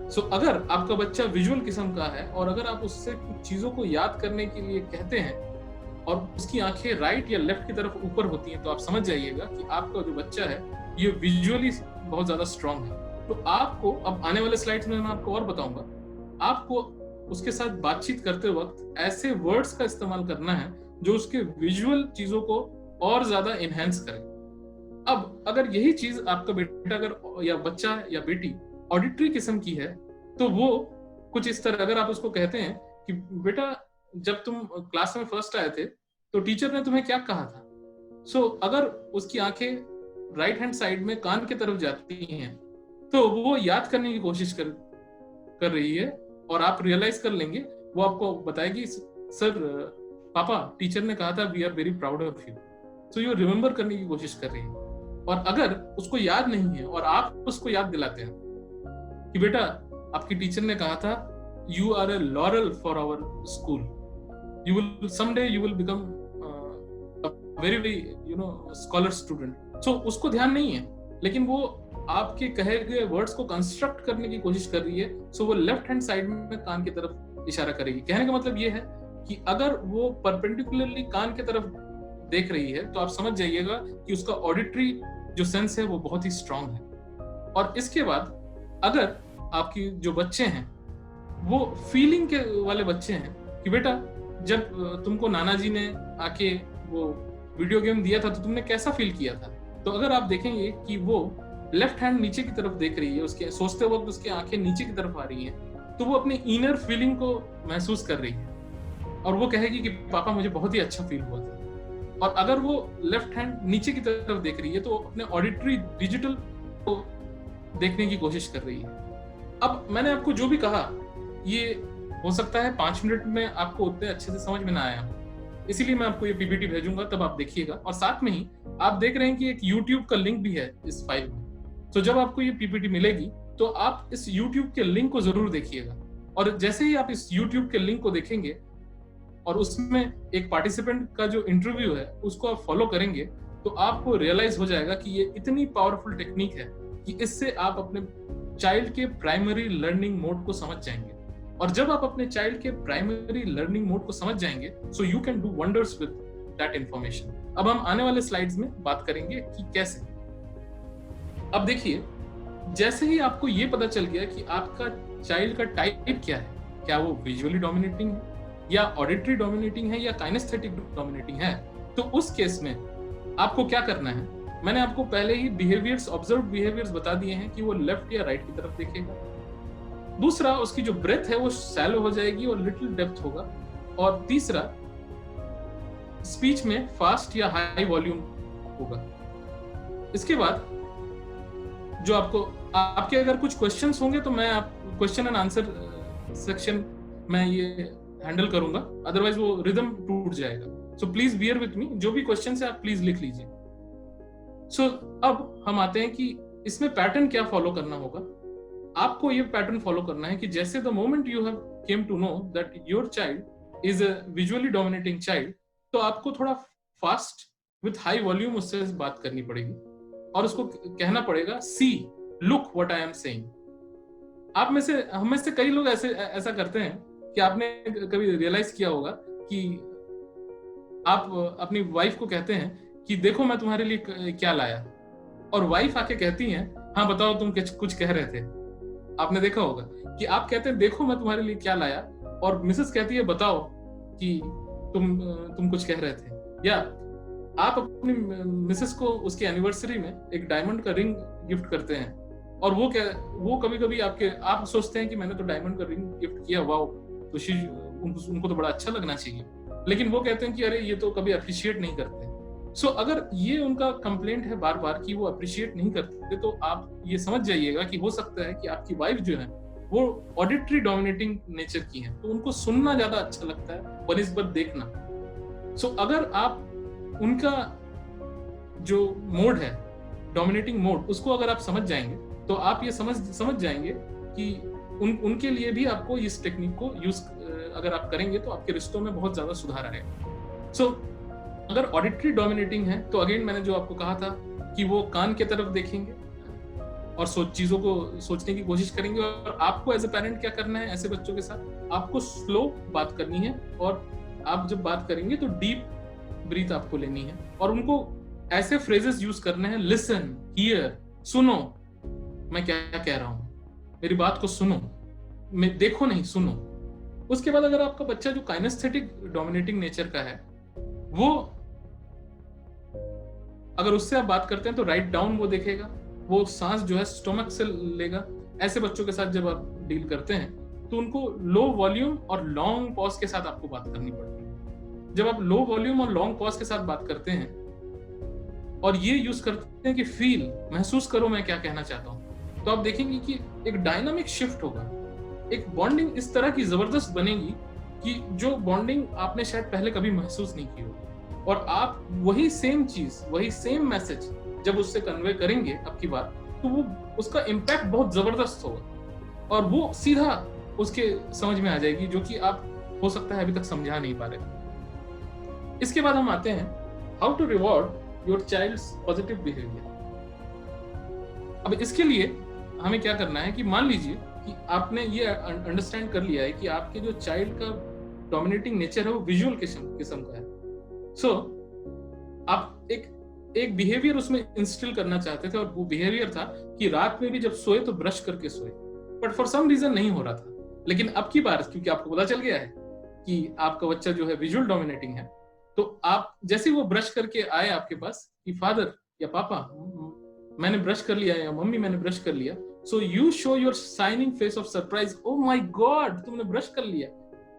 सो अगर आपका बच्चा विजुअल किस्म का है और अगर आप उससे कुछ चीजों को याद करने के लिए कहते हैं और उसकी आंखें राइट या लेफ्ट की तरफ ऊपर होती हैं, तो आप समझ जाइएगा कि आपका जो बच्चा है ये विजुअली बहुत ज्यादा स्ट्रांग है। तो आपको अब आने वाले स्लाइड्स में मैं आपको और बताऊंगा, आपको उसके साथ बातचीत करते वक्त ऐसे वर्ड्स का इस्तेमाल करना है जो उसके विजुअल चीजों को और ज्यादा एनहांस करे। अब अगर यही चीज आपका बेटा अगर या बच्चा या बेटी ऑडिटरी किस्म की है, तो वो कुछ इस तरह, अगर आप उसको कहते हैं कि बेटा जब तुम क्लास में फर्स्ट आए थे तो टीचर ने तुम्हें क्या कहा था, सो अगर उसकी आंखें राइट हैंड साइड में कान की तरफ जाती हैं तो वो याद करने की कोशिश कर रही है, और आप रियलाइज कर लेंगे, वो आपको बताएगी सर पापा टीचर ने कहा था we are very proud of you. So ये रिमेम्बर करने की कोशिश कर रही है। और अगर उसको याद नहीं है और आप उसको याद दिलाते हैं कि बेटा आपकी टीचर ने कहा था you are a laurel for our school, you will someday you will become very very scholar student. So उसको ध्यान नहीं है, लेकिन वो आपके कहे गए वर्ड्स को कंस्ट्रक्ट करने की कोशिश कर रही है। सो वो लेफ्ट हैंड साइड में कान की तरफ इशारा करेगी। कहने का मतलब ये है कि अगर वो परपेंडिकुलरली कान की तरफ देख रही है तो आप समझ जाइएगा कि उसका ऑडिटरी जो सेंस है वो बहुत ही स्ट्रांग है। और इसके बाद अगर आपकी जो बच्चे हैं वो फीलिंग के वाले बच्चे हैं कि बेटा जब तुमको नाना जी ने आके वो वीडियो गेम दिया था तो तुमने कैसा फील किया था, तो अगर आप देखेंगे कि वो लेफ्ट हैंड नीचे की तरफ देख रही है, उसके सोचते वक्त उसकी आंखें नीचे की तरफ आ रही हैं, तो वो अपने इनर फीलिंग को महसूस कर रही है और वो कहेगी कि पापा मुझे बहुत ही अच्छा फील हुआ था। और अगर वो लेफ्ट हैंड नीचे की तरफ देख रही है तो अपने ऑडिटरी डिजिटल को देखने की कोशिश कर रही है। अब मैंने आपको जो भी कहा ये हो सकता है 5 मिनट में आपको उतने अच्छे से समझ में ना आया, इसीलिए मैं आपको ये पीपीटी भेजूंगा, तब आप देखिएगा। और साथ में ही आप देख रहे हैं कि एक यूट्यूब का लिंक भी है इस फाइल में। तो जब आपको ये पीपीटी मिलेगी तो आप इस यूट्यूब के लिंक को जरूर देखिएगा। और जैसे ही आप इस यूट्यूब के लिंक को देखेंगे और उसमें एक पार्टिसिपेंट का जो इंटरव्यू है उसको आप फॉलो करेंगे तो आपको रियलाइज हो जाएगा कि ये इतनी पावरफुल टेक्निक है कि इससे आप अपने चाइल्ड के प्राइमरी लर्निंग मोड को समझ जाएंगे। और जब आप अपने चाइल्ड के प्राइमरी लर्निंग मोड को समझ जाएंगे so you can do wonders with that information. अब हम आने वाले स्लाइड्स में बात करेंगे कि कैसे। अब देखिए, जैसे ही आपको ये पता चल गया कि आपका चाइल्ड का टाइप क्या है, क्या वो विजुअली डोमिनेटिंग है या ऑडिटरी डोमिनेटिंग है या काइनेस्थेटिक डोमिनेटिंग है, तो उस केस में आपको क्या करना है। मैंने आपको पहले ही बिहेवियर्स, ऑब्जर्व बिहेवियर्स बता दिए हैं कि वो लेफ्ट या राइट की तरफ देखेगा। दूसरा, उसकी जो ब्रेथ है वो शैलो हो जाएगी और लिटिल डेप्थ होगा। और तीसरा, स्पीच में फास्ट या हाई वॉल्यूम होगा। इसके बाद जो आपके अगर कुछ क्वेश्चंस होंगे तो मैं आप क्वेश्चन एंड आंसर सेक्शन में ये हैंडल करूंगा, अदरवाइज वो रिदम टूट जाएगा। So please bear with me, जो भी क्वेश्चन है आप प्लीज लिख लीजिए। सो अब हम आते हैं कि इसमें पैटर्न क्या फॉलो करना होगा। आपको ये पैटर्न फॉलो करना है कि जैसे the moment you have came to know that your child is a visually dominating child, तो आपको थोड़ा फास्ट विथ हाई वॉल्यूम उससे बात करनी पड़ेगी और उसको कहना पड़ेगा, see look what I am saying. हम में से कई लोग ऐसा करते हैं कि आपने कभी रियलाइज किया होगा कि आप अपनी वाइफ को कहते हैं कि देखो मैं तुम्हारे लिए क्या लाया, और वाइफ आके कहती है हाँ बताओ तुम कुछ कह रहे थे। आपने देखा होगा कि आप कहते हैं देखो मैं तुम्हारे लिए क्या लाया, और मिसेस कहती है बताओ कि तुम कुछ कह रहे थे। या आप अपनी मिसेस को उसकी एनिवर्सरी में एक डायमंड का रिंग गिफ्ट करते हैं और वो कभी-कभी आप सोचते हैं कि मैंने तो डायमंड का रिंग गिफ्ट किया, वाओ, तो उनको तो बड़ा अच्छा लगना चाहिए, लेकिन वो कहते हैं कि अरे ये तो कभी अप्रिशिएट नहीं करते। सो अगर ये उनका कंप्लेंट है बार बार कि वो अप्रिशिएट नहीं करते, तो आप ये समझ जाइएगा कि हो सकता है कि आपकी वाइफ जो है वो ऑडिटरी डोमिनेटिंग नेचर की है, तो उनको सुनना ज्यादा अच्छा लगता है बनिस्बत देखना। सो अगर आप उनका जो मोड है, डोमिनेटिंग मोड, उसको अगर आप समझ जाएंगे तो आप ये समझ जाएंगे कि उनके लिए भी आपको इस टेक्निक को यूज अगर आप करेंगे तो आपके रिश्तों में बहुत ज्यादा सुधार आएगा। सो अगर ऑडिटरी डोमिनेटिंग है तो अगेन मैंने जो आपको कहा था कि वो कान की तरफ देखेंगे और चीजों को सोचने की कोशिश करेंगे। और आपको एज ए पेरेंट क्या करना है ऐसे बच्चों के साथ, आपको स्लो बात करनी है और आप जब बात करेंगे तो डीप ब्रीथ आपको लेनी है और उनको ऐसे फ्रेजेस यूज करने हैं, लिसन, हियर, सुनो मैं क्या कह रहा हूं, मेरी बात को सुनो, मैं देखो नहीं सुनो। उसके बाद अगर आपका बच्चा जो काइनेस्थेटिक डोमिनेटिंग नेचर का है, वो अगर उससे आप बात करते हैं तो राइट डाउन वो देखेगा, वो सांस जो है स्टोमक से लेगा। ऐसे बच्चों के साथ जब आप डील करते हैं तो उनको लो वॉल्यूम और लॉन्ग पॉज के साथ आपको बात करनी पड़ती है। जब आप लो वॉल्यूम और लॉन्ग पॉज के साथ बात करते हैं और ये यूज करते हैं कि फील, महसूस करो मैं क्या कहना चाहता हूं, तो आप देखेंगे कि एक डायनामिक शिफ्ट होगा, एक बॉन्डिंग इस तरह की जबरदस्त बनेगी कि जो बॉन्डिंग आपने शायद पहले कभी महसूस नहीं की होगी। और आप वही सेम चीज, वही सेम मैसेज जब उससे कन्वे करेंगे आपकी बात, तो वो उसका इम्पैक्ट बहुत जबरदस्त होगा और वो सीधा उसके समझ में आ जाएगी, जो कि आप हो सकता है अभी तक समझा नहीं पा रहे। इसके बाद हम आते हैं how to reward your child's positive behaviour. अब इसके लिए हमें क्या करना है कि मान लीजिए कि आपने ये अंडरस्टैंड कर लिया है कि आपके जो चाइल्ड का डोमिनेटिंग नेचर है वो विजुअल किस्म का है। सो आप एक बिहेवियर उसमें इंस्टिल करना चाहते थे और वो बिहेवियर था कि रात में भी जब सोए तो ब्रश करके सोए, बट फॉर सम रीजन नहीं हो रहा था। लेकिन अब की बार क्योंकि आपको पता चल गया है कि आपका बच्चा जो है विजुअल डोमिनेटिंग है, तो आप जैसे वो ब्रश करके आए आपके पास कि फादर या पापा मैंने ब्रश कर लिया या मम्मी मैंने ब्रश कर लिया, so you show your shining face of surprise, oh my God तुमने ब्रश कर लिया।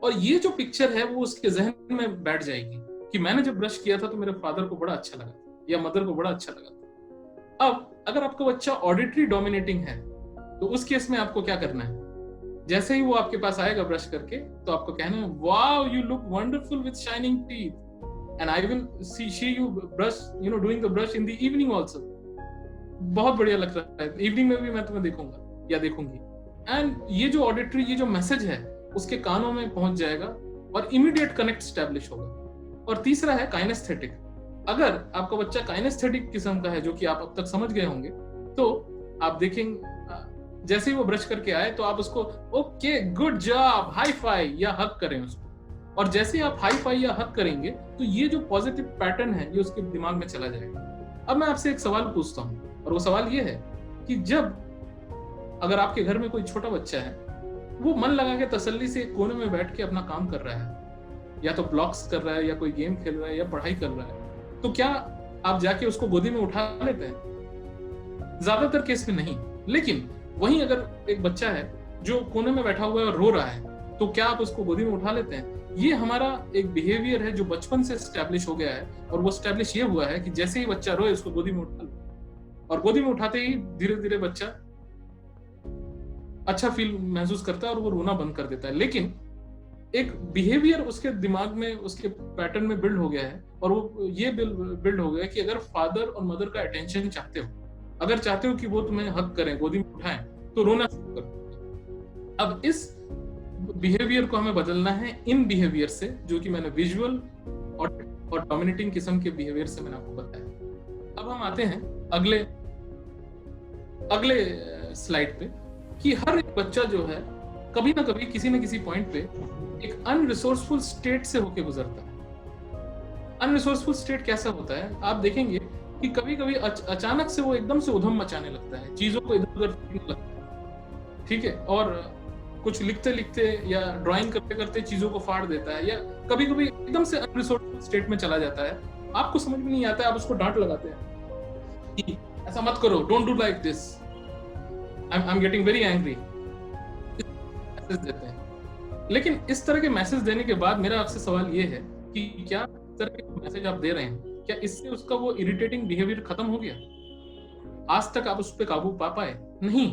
और ये जो पिक्चर है वो उसके जहन में बैठ जाएगी कि मैंने जब ब्रश किया था तो मेरे फादर को बड़ा अच्छा लगा या मदर को बड़ा अच्छा लगा। अब अगर आपका बच्चा ऑडिटरी डोमिनेटिंग है तो उस केस में आपको क्या करना है? जैसे ही वो आपके पास आएगा ब्रश करके तो आपको कहना है, wow you look wonderful with shining teeth and I will see you brush doing the brush in the evening also. बहुत बढ़िया लग रहा है, इवनिंग में भी मैं तुम्हें देखूंगा या देखूंगी। एंड ये जो ऑडिटरी, ये जो मैसेज है उसके कानों में पहुंच जाएगा और इमीडिएट कनेक्ट स्टैब्लिश होगा। और तीसरा है काइनेस्थेटिक। अगर आपका बच्चा काइनेस्थेटिक किस्म का है, जो कि आप अब तक समझ गए होंगे, तो आप देखेंगे जैसे ही वो ब्रश करके आए तो आप उसको okay good job hi fi या हक करें उसको। और जैसे ही आप हाई फाई या हक करेंगे तो ये जो पॉजिटिव पैटर्न है ये उसके दिमाग में चला जाएगा। अब मैं आपसे एक सवाल पूछता हूँ और वो सवाल ये है कि जब अगर आपके घर में कोई छोटा बच्चा है, वो मन लगा के तसल्ली से एक कोने में बैठ के अपना काम कर रहा है, या तो ब्लॉक्स कर रहा है या कोई गेम खेल रहा है या पढ़ाई कर रहा है, तो क्या आप जाके उसको गोदी में उठा लेते हैं? ज्यादातर केस में नहीं। लेकिन वहीं अगर एक बच्चा है जो कोने में बैठा हुआ है और रो रहा है, तो क्या आप उसको गोदी में उठा लेते हैं? ये हमारा एक बिहेवियर है जो बचपन से स्टैब्लिश हो गया है। और वो स्टैब्लिश ये हुआ है कि जैसे ही बच्चा रोए उसको गोदी में उठा लो, और गोदी में उठाते ही धीरे धीरे बच्चा अच्छा फील महसूस करता है और वो रोना बंद कर देता है। लेकिन एक बिहेवियर उसके दिमाग में, उसके पैटर्न में बिल्ड हो गया है, और वो ये बिल्ड हो गया है कि अगर फादर और मदर का अटेंशन चाहते हो, अगर चाहते हो कि वो तुम्हें हक करें, गोदी में उठाएं, तो रोना शुरू कर दो। अब इस बिहेवियर को हमें बदलना है इन बिहेवियर से, जो कि मैंने विजुअल और डोमिनेटिंग किस्म के बिहेवियर से मैंने आपको बताया। अब हम आते हैं अगले स्लाइड पे कि हर एक बच्चा जो है कभी ना कभी किसी न किसी पॉइंट पे एक अनरिसोर्सफुल स्टेट से होके गुजरता है। अनरिसोर्सफुल स्टेट कैसा होता है? आप देखेंगे कि कभी कभी अचानक से वो एकदम से उधम मचाने लगता है, चीजों को इधर उधर फेंकने लगता है, ठीक है, और कुछ लिखते लिखते या ड्राइंग करते करते चीजों को फाड़ देता है, या कभी कभी एकदम से अनरिसोर्सफुल स्टेट में चला जाता है। आपको समझ में नहीं आता है, आप उसको डांट लगाते हैं कि ऐसा मत करो, don't do like this, I am getting very angry, message देते हैं। लेकिन इस तरह के मैसेज देने के बाद मेरा आपसे सवाल ये है कि क्या इस तरह के मैसेज आप दे रहे हैं, क्या इससे उसका वो इरिटेटिंग बिहेवियर खत्म हो गया? आज तक आप उस पर काबू पा पाए? नहीं,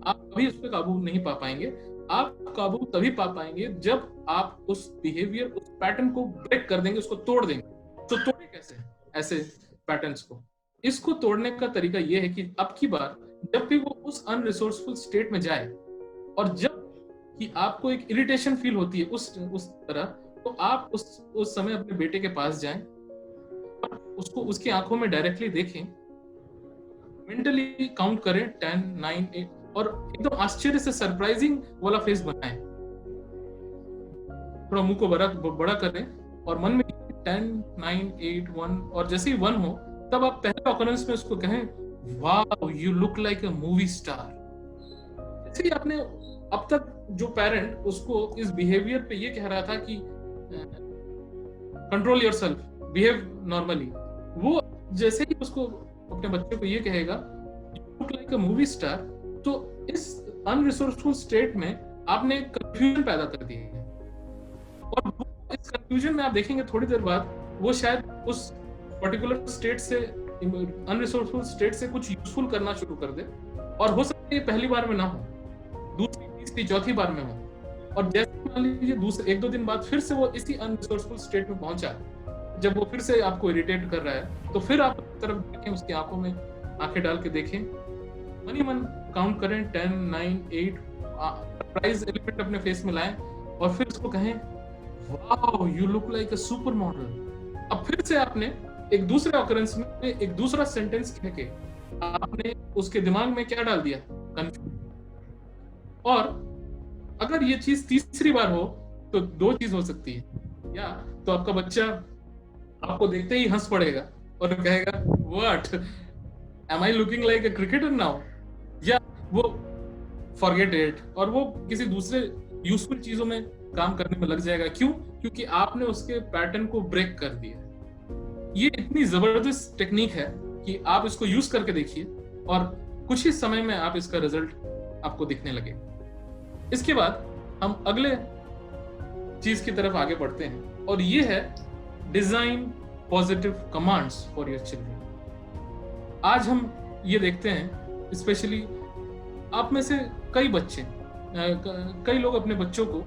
आप अभी उस पर काबू नहीं पा पाएंगे। आप काबू तभी पा पाएंगे जब आप उस बिहेवियर, उस पैटर्न को ब्रेक कर देंगे, उसको तोड़ देंगे। तो तोड़े कैसे ऐसे पैटर्न्स को? इसको तोड़ने का तरीका यह है कि अब की बार जब भी वो उस अनरिसोर्सफुल स्टेट में जाए और जब कि आपको एक इरिटेशन फील होती है उस तरह, तो आप उस समय अपने बेटे के पास जाएं, उसको उसकी आंखों में डायरेक्टली देखें, मेंटली काउंट करें 10, 9, 8 और एकदम आश्चर्य से सरप्राइजिंग वाला फेस बनाएं। थोड़ा मुंह को बड़ा करें और मन में 10, 9, 8, 1 और जैसे ही 1 हो तब आप पहले ऑकरेंस में उसको कहें, wow you look like a movie star. जैसे ही आपने अब तक जो पेरेंट उसको इस बिहेवियर पे ये कह रहा था कि कंट्रोल योरसेल्फ, बिहेव नॉर्मली, वो जैसे ही उसको अपने बच्चे को ये कहेगा you look like a movie star, तो इस अनरिसोर्सफुल स्टेट में आपने कंफ्यूजन पैदा कर दी है। और इस कंफ्यूजन में आप देखेंगे थोड़ी देर बाद वो शायद उस पर्टिकुलर स्टेट से, अनरिसोर्सफुल स्टेट से कुछ यूजफुल करना शुरू कर दे, और हो सकता है ये पहली बार में ना हो, दूसरी, तीसरी, चौथी बार में हो। और जैसे मान लीजिए दूसरे 1-2 दिन बाद फिर से वो इसी अनरिसोर्सफुल स्टेट में पहुंचा, जब वो फिर से आपको इरिटेट कर रहा है, तो फिर आप तरफ देखें, उसकी आंखों में आंखें डाल के देखें, मन ही मन काउंट करें 10, 9, 8, सरप्राइज एलिमेंट अपने फेस में लाएं और फिर उसको कहें, wow you look like a super model. अब फिर से आपने एक दूसरे ऑकरेंस में एक दूसरा सेंटेंस कह के आपने उसके दिमाग में क्या डाल दिया? कंफ्यूजन। और अगर ये चीज तीसरी बार हो तो 2 चीज हो सकती है, या तो आपका बच्चा आपको देखते ही हंस पड़ेगा और कहेगा what am I looking like a cricketer now, या वो फॉरगेट इट और वो किसी दूसरे यूजफुल चीजों में काम करने में लग जाएगा। क्यों? क्योंकि आपने उसके पैटर्न को ब्रेक कर दिया। ये इतनी जबरदस्त टेक्निक है कि आप इसको यूज करके देखिए, और कुछ ही समय में आप इसका रिजल्ट आपको दिखने लगे। इसके बाद हम अगले चीज की तरफ आगे बढ़ते हैं और ये है design positive commands for your children. आज हम ये देखते हैं, स्पेशली आप में से कई बच्चे, कई लोग अपने बच्चों को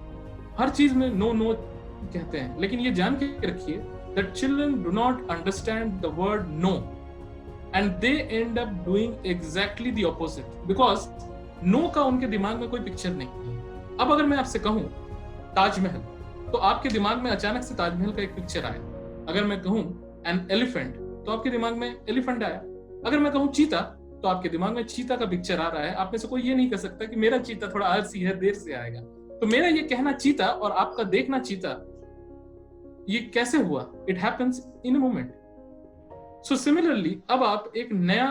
हर चीज में नो नो कहते हैं, लेकिन ये जान के रखिए that children do not understand the word no and they end up doing exactly the opposite because no का उनके दिमाग में कोई पिक्चर नहीं है। अब अगर मैं आपसे कहूं ताजमहल, तो आपके दिमाग में अचानक से ताजमहल का एक पिक्चर आया। अगर मैं कहूं एन एलिफेंट, तो आपके दिमाग में एलिफेंट आया। अगर मैं कहूं चीता, तो आपके दिमाग में चीता का पिक्चर आ रहा है। आप में से कोई ये नहीं कर सकता कि मेरा चीता थोड़ा आलसी है, देर से आएगा। तो मेरा ये कहना चीता और आपका देखना चीता, ये कैसे हुआ? It happens in a moment. So similarly अब आप एक नया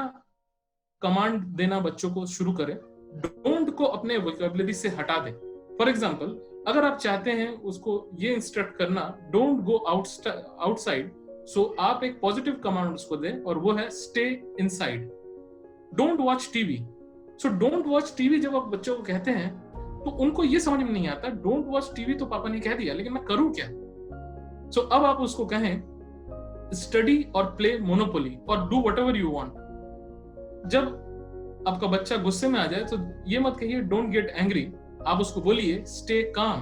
कमांड देना बच्चों को शुरू करें। डोंट को अपने वोकैबुलरी से हटा दें। फॉर एग्जाम्पल, अगर आप चाहते हैं उसको ये इंस्ट्रक्ट करना डोंट गो आउटसाइड, सो आप एक पॉजिटिव कमांड उसको दें और वो है stay inside. Don't watch TV. So don't watch TV जब आप बच्चों को कहते हैं तो उनको ये समझ में नहीं आता, डोंट वॉच टीवी तो पापा ने कह दिया, लेकिन मैं करूं क्या? सो अब आप उसको कहें स्टडी और प्ले मोनोपोली और डू व्हाटएवर यू वांट। जब आपका बच्चा गुस्से में आ जाए तो ये मत कहिए डोंट गेट एंग्री, आप उसको बोलिए स्टे काम।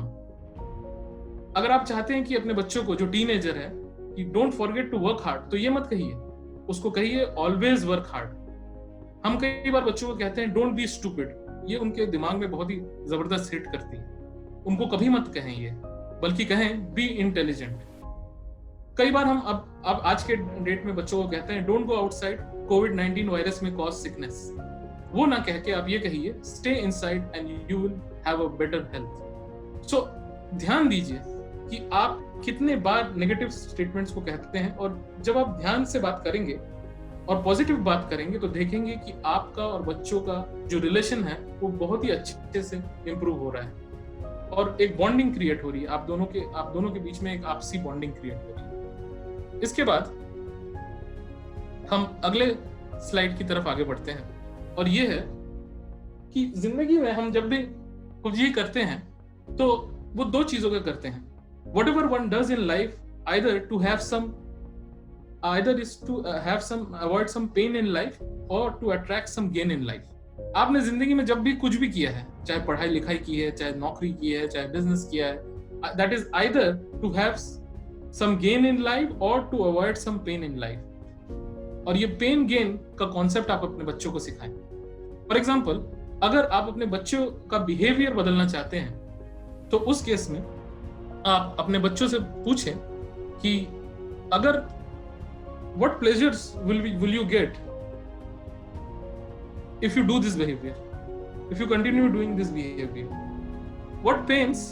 अगर आप चाहते हैं कि अपने बच्चों को, जो टीनेजर है, कि don't forget to work hard, तो ये मत कहिए, उसको कहिए ऑलवेज वर्क हार्ड। हम कई बार बच्चों को कहते हैं डोंट बी स्टूपिड, ये उनके दिमाग में बहुत ही जबरदस्त हिट करती है। उनको कभी मत कहें ये, बल्कि कहें बी इंटेलिजेंट। कई बार हम अब आज के डेट में बच्चों को कहते हैं डोंट गो आउटसाइड, कोविड-19 वायरस में कॉज सिकनेस। वो ना कह के आप ये कहिए stay inside and you will have a better health. So ध्यान दीजिए कि आप कितने बार नेगेटिव स्टेटमेंट्स को कहते हैं, और जब आप ध्यान से बात करेंगे और पॉजिटिव बात करेंगे तो देखेंगे कि आपका और बच्चों का जो रिलेशन है वो बहुत ही अच्छे से इंप्रूव हो रहा है और एक बॉन्डिंग क्रिएट हो रही है। आप दोनों के बीच में एक आपसी बॉन्डिंग क्रिएट हो रही है। इसके बाद हम अगले स्लाइड की तरफ आगे बढ़ते हैं और ये है कि जिंदगी में हम जब भी कुछ ये करते हैं तो वो दो चीजों का करते हैं। Whatever one does in life, either is to avoid some pain in life or to attract some gain in life. आपने जिंदगी में जब भी कुछ भी किया है, चाहे पढ़ाई लिखाई की है, चाहे नौकरी की है, चाहे बिजनेस किया है, that is either to have some gain in life or to avoid some pain in life. और ये पेन गेन का कॉन्सेप्ट आप अपने बच्चों को सिखाएं। फॉर एग्जाम्पल, अगर आप अपने बच्चों का बिहेवियर बदलना चाहते हैं तो उस केस में आप अपने बच्चों से पूछें कि अगर what pleasures will you get if you do this behavior, if you continue doing this behavior? What pains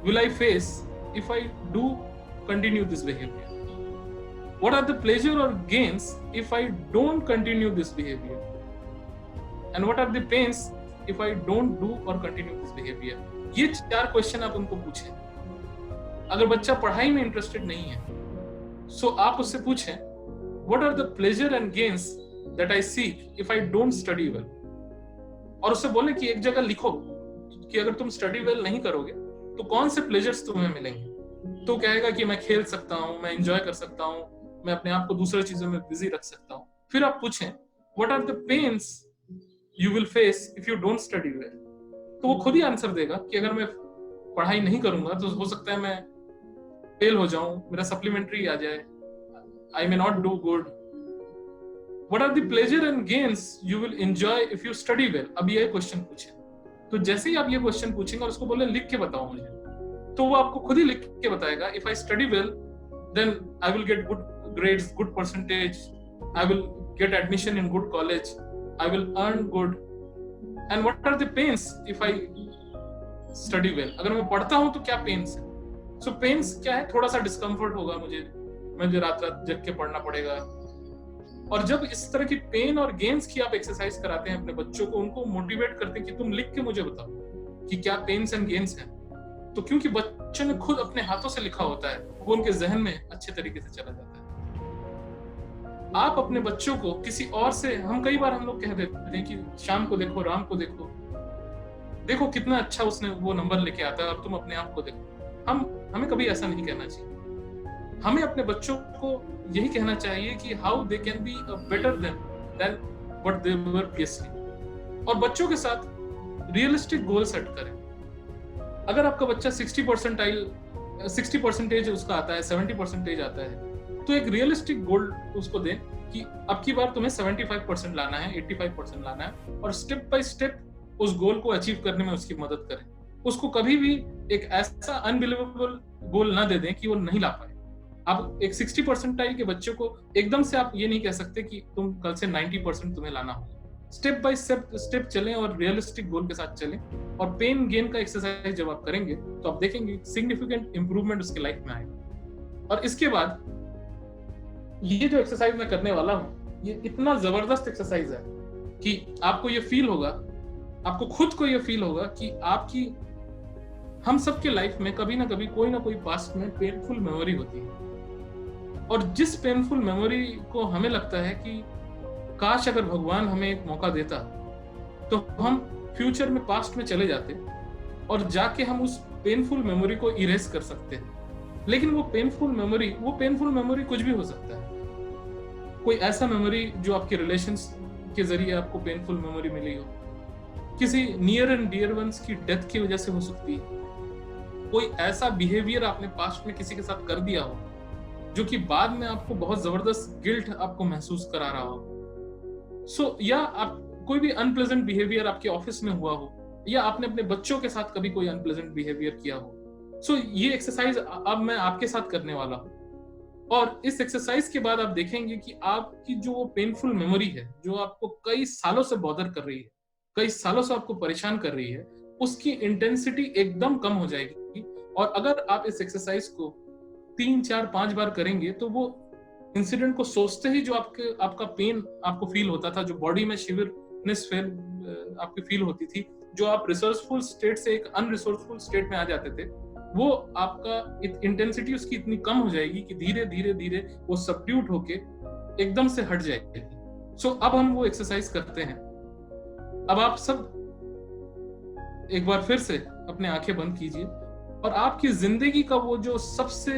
will I face if I do continue this behavior? What are the pleasure or gains if I don't continue this behavior? And what are the pains if I don't do or continue this behavior? ये 4 question आप उनको पूछें। अगर बच्चा पढ़ाई में interested नहीं है, सो आप उससे पूछें what are the pleasure and gains that I seek if I don't study well? और उससे बोले कि एक जगह लिखो कि अगर तुम स्टडी वेल नहीं करोगे तो कौन से प्लेजर्स तुम्हें मिलेंगे। तो कहेगा कि मैं खेल सकता हूँ, मैं एंजॉय कर सकता हूँ, मैं अपने आप को दूसरे चीजों में बिजी रख सकता हूँ। फिर आप पूछें what are the pains you will face if you don't study well? तो वो खुद ही आंसर देगा कि अगर मैं पढ़ाई नहीं करूंगा तो हो सकता है मैं फेल हो जाऊं, मेरा सप्लीमेंट्री आ जाए, I may not do good. What are the pleasure and gains you will enjoy if you study well? अब ये क्वेश्चन पूछें। तो जैसे ही आप ये क्वेश्चन पूछेंगे और उसको बोले लिख के बताओ मुझे, तो वो आपको खुद ही लिख के बताएगा if I study well then I will get good grades, good percentage, I will get admission in good college, I will earn good. And what are the pains if I study well? अगर मैं पढ़ता हूं तो क्या pens है? So pens क्या है? थोड़ा सा डिस्कम्फर्ट होगा मुझे रात जग के पढ़ना पड़ेगा। और जब इस तरह की पेन और गेन्स की आप एक्सरसाइज कराते हैं अपने बच्चों को, उनको मोटिवेट करते हैं कि तुम लिख के मुझे बताओ कि क्या पेन्स एंड गेन्स हैं, तो क्योंकि बच्चों ने खुद अपने हाथों से लिखा होता है वो उनके जहन में अच्छे तरीके से चला जाता है। आप अपने बच्चों को किसी और से, हम लोग कह देते हैं कि शाम को देखो, राम को देखो, देखो कितना अच्छा उसने वो नंबर लेके आता है और तुम अपने आप को देखो। हमें कभी ऐसा नहीं कहना चाहिए। हमें अपने बच्चों को यही कहना चाहिए कि how they can be better than what they were previously, और बच्चों के साथ रियलिस्टिक गोल सेट करें। अगर आपका बच्चा 60% उसका आता है, 70% आता है, तो एक रियलिस्टिक गोल उसको दें कि अब की बार तुम्हें 75% लाना है, 85% लाना है, और स्टेप बाय स्टेप उस गोल को अचीव करने में उसकी मदद करें। उसको कभी भी एक ऐसा अनबिलीवेबल गोल ना दे दें कि वो नहीं ला पाए। आप एक 60% के बच्चे को एकदम से आप ये नहीं कह सकते कि तुम कल से 90% तुम्हें लाना होगा। स्टेप बाय स्टेप चलें और रियलिस्टिक गोल के साथ चलें, और पेन गेन का एक्सरसाइज जब आप करेंगे तो आप देखेंगे सिग्निफिकेंट इंप्रूवमेंट उसके लाइफ में आएगा। और इसके बाद ये जो एक्सरसाइज मैं करने वाला हूँ, ये इतना जबरदस्त एक्सरसाइज है कि आपको ये फील होगा, आपको खुद को ये फील होगा कि आपकी, हम सबके लाइफ में कभी ना कभी कोई ना कोई पास्ट में पेनफुल मेमोरी होती है, और जिस पेनफुल मेमोरी को हमें लगता है कि काश अगर भगवान हमें एक मौका देता तो हम फ्यूचर में पास्ट में चले जाते और जाके हम उस पेनफुल मेमोरी को इरेज कर सकते हैं। लेकिन वो पेनफुल मेमोरी कुछ भी हो सकता है। कोई ऐसा मेमोरी जो आपके रिलेशंस के जरिए आपको पेनफुल मेमोरी मिली हो, किसी नियर एंड डियर वंस की डेथ की वजह से हो सकती है, कोई ऐसा बिहेवियर आपने पास्ट में किसी के साथ कर दिया हो जो कि बाद में आपको बहुत जबरदस्त गिल्ट आपको महसूस करा रहा हो। या आप कोई भी अनप्लेजेंट बिहेवियर आपके ऑफिस में हुआ हो, या आपने अपने बच्चों के साथ कभी कोई अनप्लेजेंट बिहेवियर किया हो। ये एक्सरसाइज अब मैं आपके साथ करने वाला हूँ, और इस एक्सरसाइज के बाद आप देखेंगे कि आपकी जो पेनफुल मेमोरी है, जो आपको कई सालों से बॉदर कर रही है, कई सालों से आपको परेशान कर रही है, उसकी इंटेंसिटी एकदम कम हो जाएगी। और अगर आप इस एक्सरसाइज को 3, 4, 5 बार करेंगे तो वो इंसिडेंट को सोचते ही जो आपका पेन आपको फील होता था, जो बॉडी में शिवरनेस आपकी फील होती थी, जो आप रिसोर्सफुल स्टेट से एक अनरिसोर्सफुल स्टेट में आ जाते थे, वो आपका इंटेंसिटी उसकी इतनी कम हो जाएगी कि धीरे धीरे धीरे वो सबड्यूट होके एकदम से हट जाएगी। अब हम वो एक्सरसाइज करते हैं। अब आप सब एक बार फिर से अपने आंखें बंद कीजिए और आपकी जिंदगी का वो जो सबसे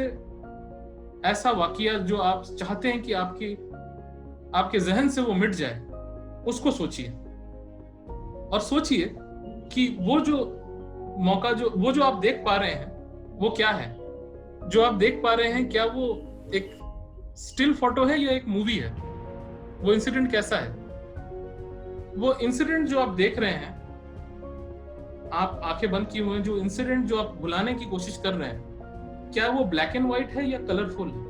ऐसा वाकया जो आप चाहते हैं कि आपके जहन से वो मिट जाए, उसको सोचिए, और सोचिए कि वो जो मौका, वो जो आप देख पा रहे हैं वो क्या है। जो आप देख पा रहे हैं, क्या वो एक स्टिल फोटो है या एक मूवी है? वो इंसिडेंट कैसा है? वो इंसिडेंट जो आप देख रहे हैं, आप आंखें बंद किए हुए हैं, जो इंसिडेंट जो आप भुलाने की कोशिश कर रहे हैं, क्या वो ब्लैक एंड व्हाइट है या कलरफुल है?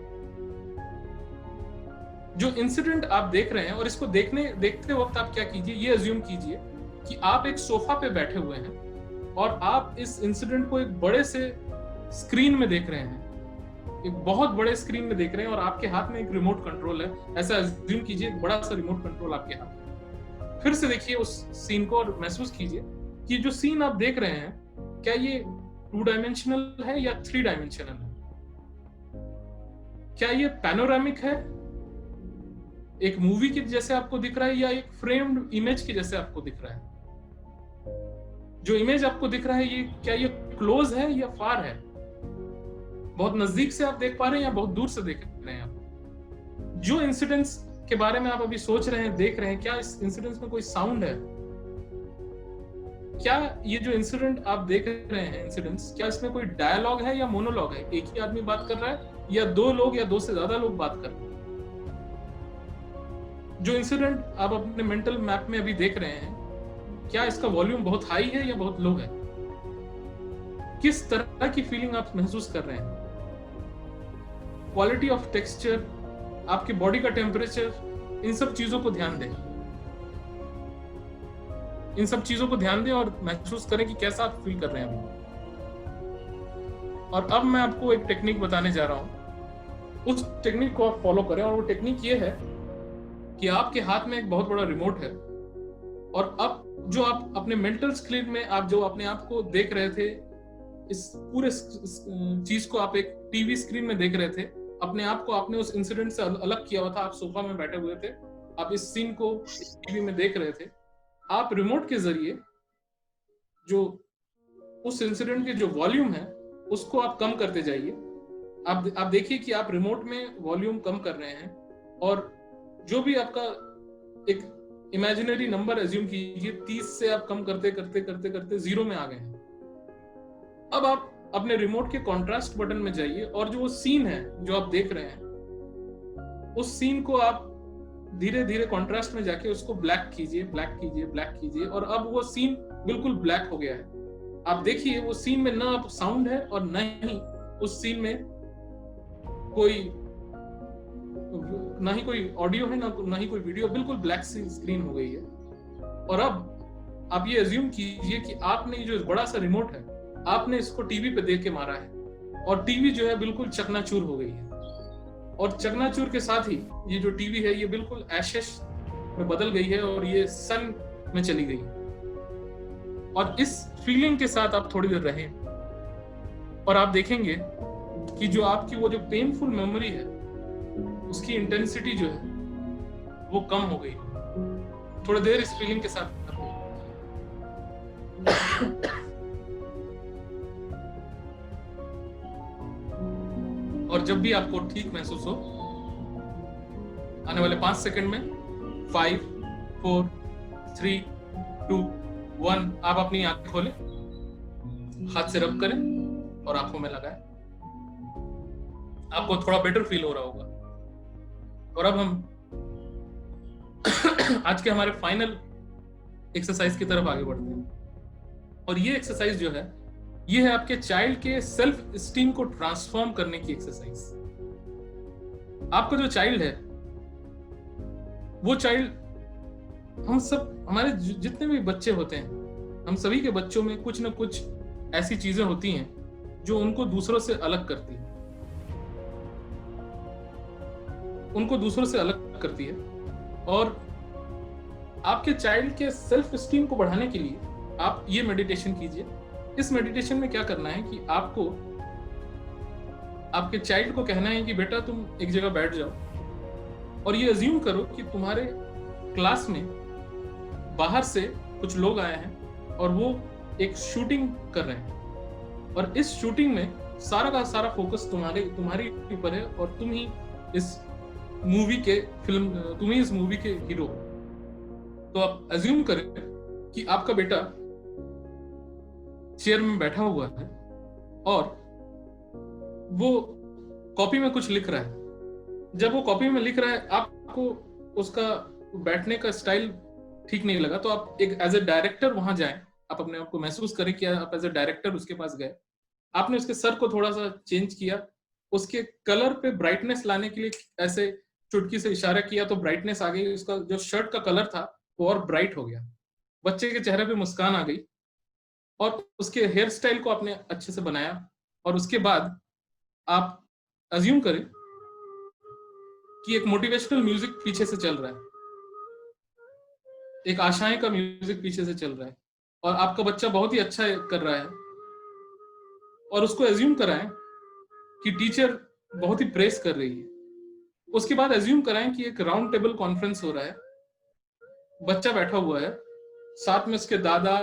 जो इंसिडेंट आप देख रहे हैं, और इसको देखते वक्त आप क्या कीजिए, ये अज्यूम कीजिए कि आप एक सोफा पे बैठे हुए हैं और आप इस इंसिडेंट को एक बड़े से स्क्रीन में देख रहे हैं, एक बहुत बड़े स्क्रीन में देख रहे हैं, और आपके हाथ में एक रिमोट कंट्रोल है। ऐसा अज्यूम कीजिए, एक बड़ा सा रिमोट कंट्रोल आपके हाथ में। फिर से देखिए उस सीन को और महसूस कीजिए कि जो सीन आप देख रहे हैं, क्या ये 2 डायमेंशनल है या 3 डायमेंशनल है? क्या ये पैनोरामिक है, एक मूवी के जैसे आपको दिख रहा है, या एक फ्रेम्ड इमेज के जैसे आपको दिख रहा है? जो इमेज आपको दिख रहा है, क्या ये क्लोज है या फार है? बहुत नजदीक से आप देख पा रहे हैं या बहुत दूर से देख रहे हैं आप? जो इंसिडेंट्स के बारे में आप अभी सोच रहे हैं, देख रहे हैं, क्या इस इंसिडेंट्स में कोई साउंड है? क्या ये जो इंसिडेंट आप देख रहे हैं, इंसिडेंट्स, क्या इसमें कोई डायलॉग है या मोनोलॉग है? एक ही आदमी बात कर रहा है या 2 लोग या 2 से ज्यादा लोग बात कर रहे हैं? जो इंसिडेंट आप अपने मेंटल मैप में अभी देख रहे हैं, क्या इसका वॉल्यूम बहुत हाई है या बहुत लो है? किस तरह की फीलिंग आप महसूस कर रहे हैं? क्वालिटी ऑफ टेक्सचर, आपके बॉडी का टेम्परेचर, इन सब चीजों को ध्यान दें। इन सब चीजों को ध्यान दें और महसूस करें कि कैसा आप फील कर रहे हैं अभी। और अब मैं आपको एक टेक्निक बताने जा रहा हूं। उस टेक्निक को आप फॉलो करें, और वो टेक्निक ये है कि आपके हाथ में एक बहुत बड़ा रिमोट है, और अब जो आप अपने मेंटल स्क्रीन में आप जो अपने आप को देख रहे थे, इस पूरे चीज को आप एक टीवी स्क्रीन में देख रहे थे, अपने आप को आपने उस इंसिडेंट से अलग किया हुआ था, आप सोफा में बैठे हुए थे, आप इस सीन को टीवी में देख रहे थे, आप रिमोट के जरिए जो उस इंसिडेंट के जो वॉल्यूम है उसको आप कम करते जाइए। आप देखिए कि आप रिमोट में वॉल्यूम कम कर रहे हैं, और जो भी आपका एक इमेजिनरी नंबर एज्यूम कीजिए, 30 से आप कम करते करते करते करते 0 में आ गए हैं। अब आप अपने रिमोट के कॉन्ट्रास्ट बटन में जाइए, और जो वो सीन है जो आप देख रहे हैं, उस सीन को आप धीरे धीरे कॉन्ट्रास्ट में जाके उसको ब्लैक कीजिए, ब्लैक कीजिए, ब्लैक कीजिए, और अब वो सीन बिल्कुल ब्लैक हो गया है। आप देखिए वो सीन में ना साउंड है और न ही उस सीन में कोई ना ही कोई ऑडियो है, ना ही कोई वीडियो, बिल्कुल ब्लैक स्क्रीन हो गई है। और अब आप ये एज्यूम कीजिए कि आपने जो बड़ा सा रिमोट है, आपने इसको टीवी पे दे के मारा है, और टीवी जो है बिल्कुल चकनाचूर हो गई है, और चकनाचूर के साथ ही ये जो टीवी है ये बिल्कुल एशेस में बदल गई है, और ये सन में चली गई। और इस फीलिंग के साथ आप थोड़ी देर रहें, और आप देखेंगे कि जो आपकी वो जो पेनफुल मेमोरी है उसकी इंटेंसिटी जो है वो कम हो गई। थोड़ी देर इस फीलिंग के साथ और जब भी आपको ठीक महसूस हो, आने वाले 5 सेकंड में 5, 4, 3, 2, 1 आप अपनी आंखें खोलें, हाथ से रब करें और आंखों में लगाएं। आपको थोड़ा बेटर फील हो रहा होगा। और अब हम आज के हमारे फाइनल एक्सरसाइज की तरफ आगे बढ़ते हैं। और ये एक्सरसाइज जो है, ये है आपके चाइल्ड के सेल्फ एस्टीम को ट्रांसफॉर्म करने की एक्सरसाइज। आपका जो चाइल्ड है, वो चाइल्ड, हम सब, हमारे जितने भी बच्चे होते हैं, हम सभी के बच्चों में कुछ ना कुछ ऐसी चीजें होती हैं जो उनको दूसरों से अलग करती है, उनको दूसरों से अलग करती है। और आपके चाइल्ड के सेल्फ एस्टीम को बढ़ाने के लिए आप ये मेडिटेशन कीजिए। इस मेडिटेशन में क्या करना है कि आपको आपके चाइल्ड को कहना है कि बेटा तुम एक जगह बैठ जाओ, और ये अज्यूम करो कि तुम्हारे क्लास में बाहर से कुछ लोग आए हैं और वो एक शूटिंग कर रहे हैं, और इस शूटिंग में सारा का सारा फोकस तुम्हारी ऊपर है, और तुम ही इस मूवी के हीरो। तो आप अज्यूम करें कि आपका बेटा चेयर में बैठा हुआ है और वो कॉपी में कुछ लिख रहा है। जब वो कॉपी में लिख रहा है, आपको उसका बैठने का स्टाइल ठीक नहीं लगा, तो आप एक एज ए डायरेक्टर वहां जाएं। आप अपने आप को महसूस करें कि आप एज ए डायरेक्टर उसके पास गए, आपने उसके सर को थोड़ा सा चेंज किया, उसके कलर पे ब्राइटनेस लाने के लिए ऐसे चुटकी से इशारा किया, तो ब्राइटनेस आ गई, उसका जो शर्ट का कलर था वो और ब्राइट हो गया, बच्चे के चेहरे पे मुस्कान आ गई, और उसके हेयर स्टाइल को आपने अच्छे से बनाया। और उसके बाद आप अज्यूम करें कि एक मोटिवेशनल म्यूजिक पीछे से चल रहा है, एक आशाएं का म्यूजिक पीछे से चल रहा है, और आपका बच्चा बहुत ही अच्छा कर रहा है। और उसको अज्यूम कराएं कि टीचर बहुत ही प्रेस कर रही है। उसके बाद अज्यूम कराएं कि एक राउंड टेबल कॉन्फ्रेंस हो रहा है, बच्चा बैठा हुआ है, साथ में उसके दादा,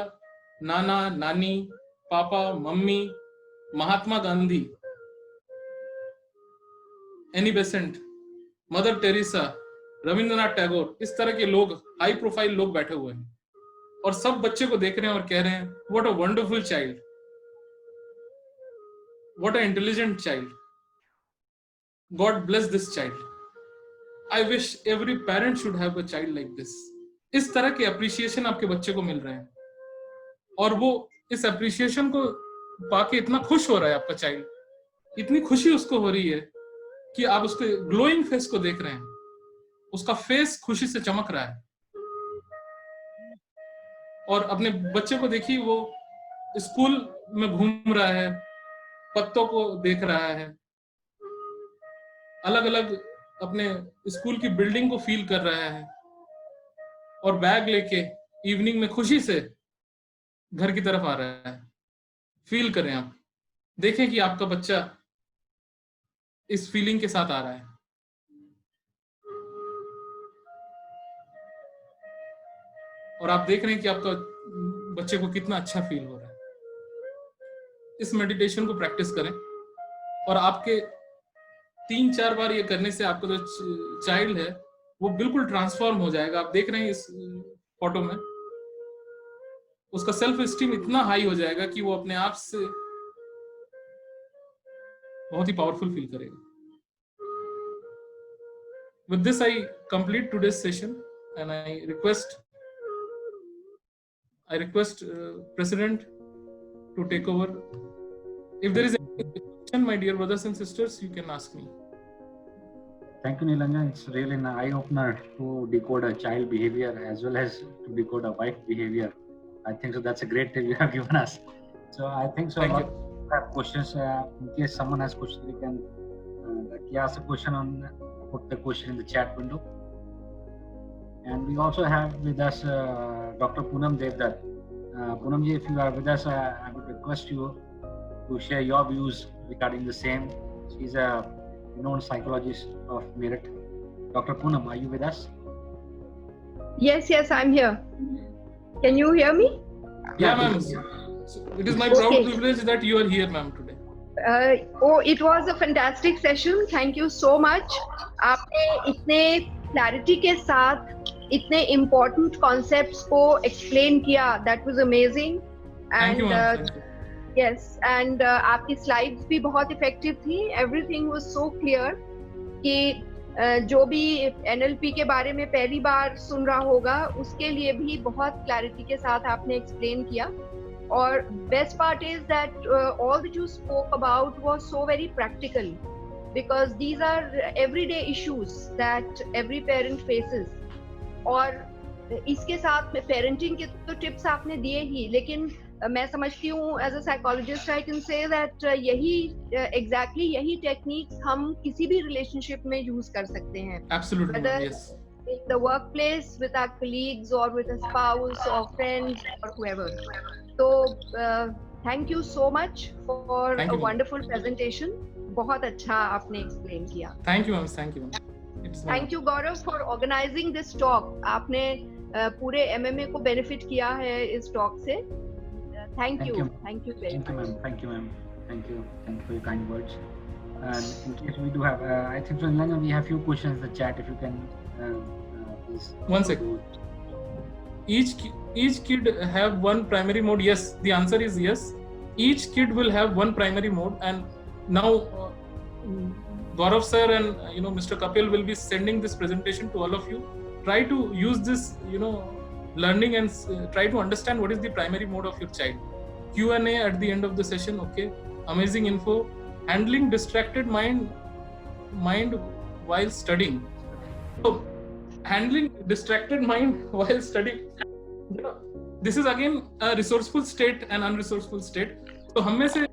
नाना, नानी, पापा, मम्मी, Mahatma Gandhi, Annie Besant, Mother Teresa, Rabindranath Tagore, इस तरह के लोग, हाई प्रोफाइल लोग बैठे हुए हैं, और सब बच्चे को देख रहे हैं और कह रहे हैं, what a wonderful child, what a intelligent child, God bless this child, I wish every parent should have a child like this. इस तरह के अप्रिसिएशन आपके बच्चे को मिल रहे हैं, और वो इस अप्रिसिएशन को पाके इतना खुश हो रहा है आपका चाइल्ड, इतनी खुशी उसको हो रही है कि आप उसके ग्लोइंग फेस को देख रहे हैं, उसका फेस खुशी से चमक रहा है। और अपने बच्चे को देखिए, वो स्कूल में घूम रहा है, पत्तों को देख रहा है, अलग अलग अपने स्कूल की बिल्डिंग को फील कर रहा है, और बैग लेके इवनिंग में खुशी से घर की तरफ आ रहा है। फील करें आप, देखें कि आपका बच्चा इस फीलिंग के साथ आ रहा है। और आप देख रहे हैं कि आपका बच्चे को कितना अच्छा फील हो रहा है। इस मेडिटेशन को प्रैक्टिस करें और आपके 3-4 बार ये करने से आपका जो चाइल्ड है वो बिल्कुल ट्रांसफॉर्म हो जाएगा। आप देख रहे हैं इस फोटो में उसका सेल्फ एस्टीम इतना हाई हो जाएगा कि वो अपने आप से बहुत ही पावरफुल फील करेगा। With this, I complete today's session, and I request President to take over. If there is any question, my dear brothers and sisters, you can ask me. Thank you, Nilanjan. It's really an eye-opener to decode a child behavior as well as to decode a wife behavior. I think so. That's a great tip you have given us. So I think so. Thank you. Have questions. In case someone has questions, they can ask a question on. Put the question in the chat window. And we also have with us Dr. Poonam Devdutt. Poonam ji, if you are with us, I would request you to share your views regarding the same. She's a renowned psychologist of Meerut. Dr. Poonam, are you with us? Yes, I'm here. Can you hear me? Yeah, ma'am. It is my proud privilege that you are here, ma'am, today. It was a fantastic session. Thank you so much. आपने इतने clarity के साथ इतने important concepts को explain किया. That was amazing. Thank you, ma'am. Thank you. Yes, and आपकी slides भी बहुत इफेक्टिव थी. Everything was so clear कि जो भी NLP के बारे में पहली बार सुन रहा होगा उसके लिए भी बहुत क्लैरिटी के साथ आपने एक्सप्लेन किया. और best part is that all that you spoke about was so very practical because these are everyday issues that every parent faces. और इसके साथ में पेरेंटिंग के तो टिप्स आपने दिए ही, लेकिन मैं समझती हूँ as a psychologist I can say that यही एग्जैक्टली यही टेक्निक्स हम किसी भी रिलेशनशिप में यूज कर सकते हैं. Absolutely, yes. In the workplace, with our colleagues or with a spouse or friends or whoever. So thank you so much for a wonderful presentation. बहुत अच्छा आपने explain किया. Thank you, ma'am. Thank you, ma'am. Thank you, Gaurav, for organizing this talk. आपने पूरे MMA को benefit किया है इस talk से. Thank you very much. Thank you, ma'am. Thank you, ma'am. Thank you for your kind words. And in case we do have, I think so, Nilanjan, we have few questions in the chat. If you can, please. One second. Each kid have one primary mode. Yes, the answer is yes. Each kid will have one primary mode, and now Gaurav sir and Mr. Kapil will be sending this presentation to all of you. Try to use this learning and try to understand what is the primary mode of your child. Q&A at the end of the session. Okay, amazing info. Handling distracted mind while studying. So handling distracted mind while studying, this is again a resourceful state and unresourceful state. तो हम में से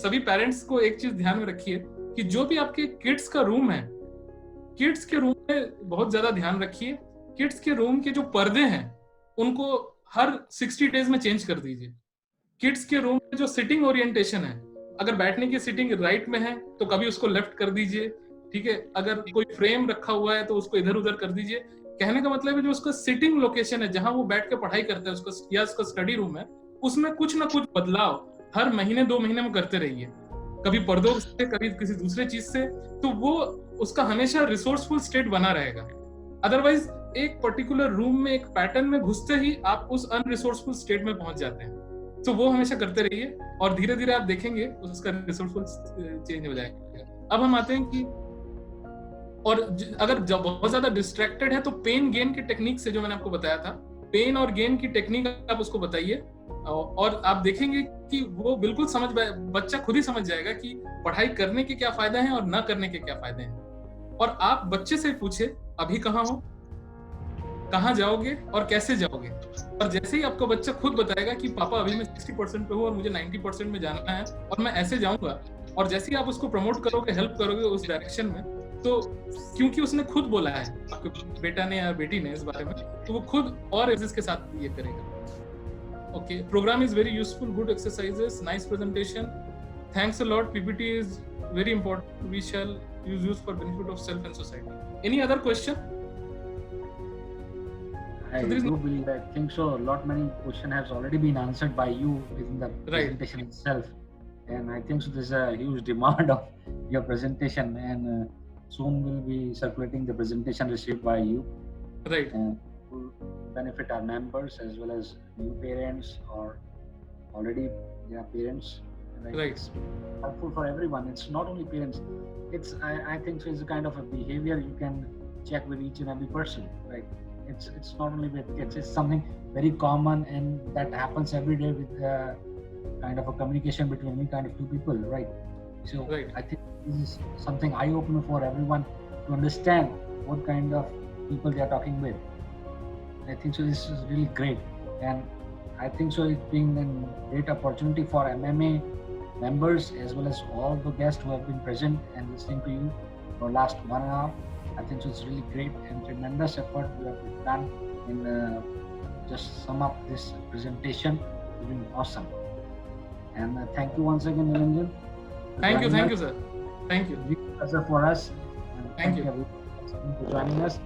सभी parents को एक चीज ध्यान में रखिए कि जो भी आपके किड्स का रूम है, किड्स के रूम में बहुत ज्यादा ध्यान रखिए. किड्स के रूम के जो पर्दे हैं उनको हर 60 डेज में चेंज कर दीजिए. किड्स के रूम में जो सिटिंग ओरिएंटेशन है, अगर बैठने की सिटिंग राइट में है तो कभी उसको लेफ्ट कर दीजिए. ठीक है, अगर कोई फ्रेम रखा हुआ है तो उसको इधर उधर कर दीजिए. कहने का मतलब है जो उसका सिटिंग लोकेशन है जहां वो बैठ के पढ़ाई करता है उसका स्टडी रूम है, उसमें कुछ ना कुछ बदलाव हर महीने 2 महीने में करते रहिए. कभी पर्दों से, कभी किसी दूसरे चीज से, तो वो उसका हमेशा रिसोर्सफुल स्टेट बना रहेगा. अदरवाइज एक पर्टिकुलर रूम में एक पैटर्न में घुसते ही आप उस अनरिसोर्सफुल स्टेट में पहुंच जाते हैं. तो वो हमेशा करते रहिए और धीरे धीरे आप देखेंगे उसका रिसोर्सफुल चेंज हो जाएगा. अब हम आते हैं कि और अगर बहुत ज्यादा डिस्ट्रैक्टेड है तो पेन गेन की टेक्निक से, जो मैंने आपको बताया था, पेन और गेन की टेक्निक आप उसको बताइए और आप देखेंगे कि वो बिल्कुल बच्चा खुद ही समझ जाएगा कि पढ़ाई करने के क्या फायदे हैं और ना करने के क्या फायदे हैं. और आप बच्चे से पूछे अभी कहाँ हो, कहाँ जाओगे और कैसे जाओगे. और जैसे ही आपका बच्चा खुद बताएगा कि पापा अभी मैं 60% पे हूँ और मुझे 90% में जाना है और मैं ऐसे जाऊंगा, और जैसे ही आप उसको प्रमोट करोगे, हेल्प करोगे उस डायरेक्शन में, तो क्योंकि उसने खुद बोला है आपके बेटा ने या बेटी ने इस बारे में, तो वो खुद और इसके साथ ये करेगा. Okay, programme is very useful, good exercises, nice presentation, thanks a lot. PPT इज very important. We shall is used for benefit of self and society. Any other question? I there is do believe, I think so. A lot many question has already been answered by you within the presentation itself, and I think so. There's a huge demand of your presentation, and soon we'll be circulating the presentation received by you, Right. and will benefit our members as well as new parents or already their parents. Right. Right. It's helpful for everyone. It's not only parents. It's I think so. It's a kind of a behavior you can check with each and every person, right? It's not only with kids. It's something very common, and that happens every day with kind of a communication between any kind of two people, right? So Right. I think this is something eye-opener for everyone to understand what kind of people they are talking with. I think so. This is really great, and I think so. It's been a great opportunity for MMA members as well as all the guests who have been present and listening to you for last 1 hour. I think so it's really great and tremendous effort you have done in just sum up this presentation. It's been awesome. And thank you once again, Nilanjan. Thank you, sir. Thank you. It's a pleasure for us. And Thank you. everyone for joining us.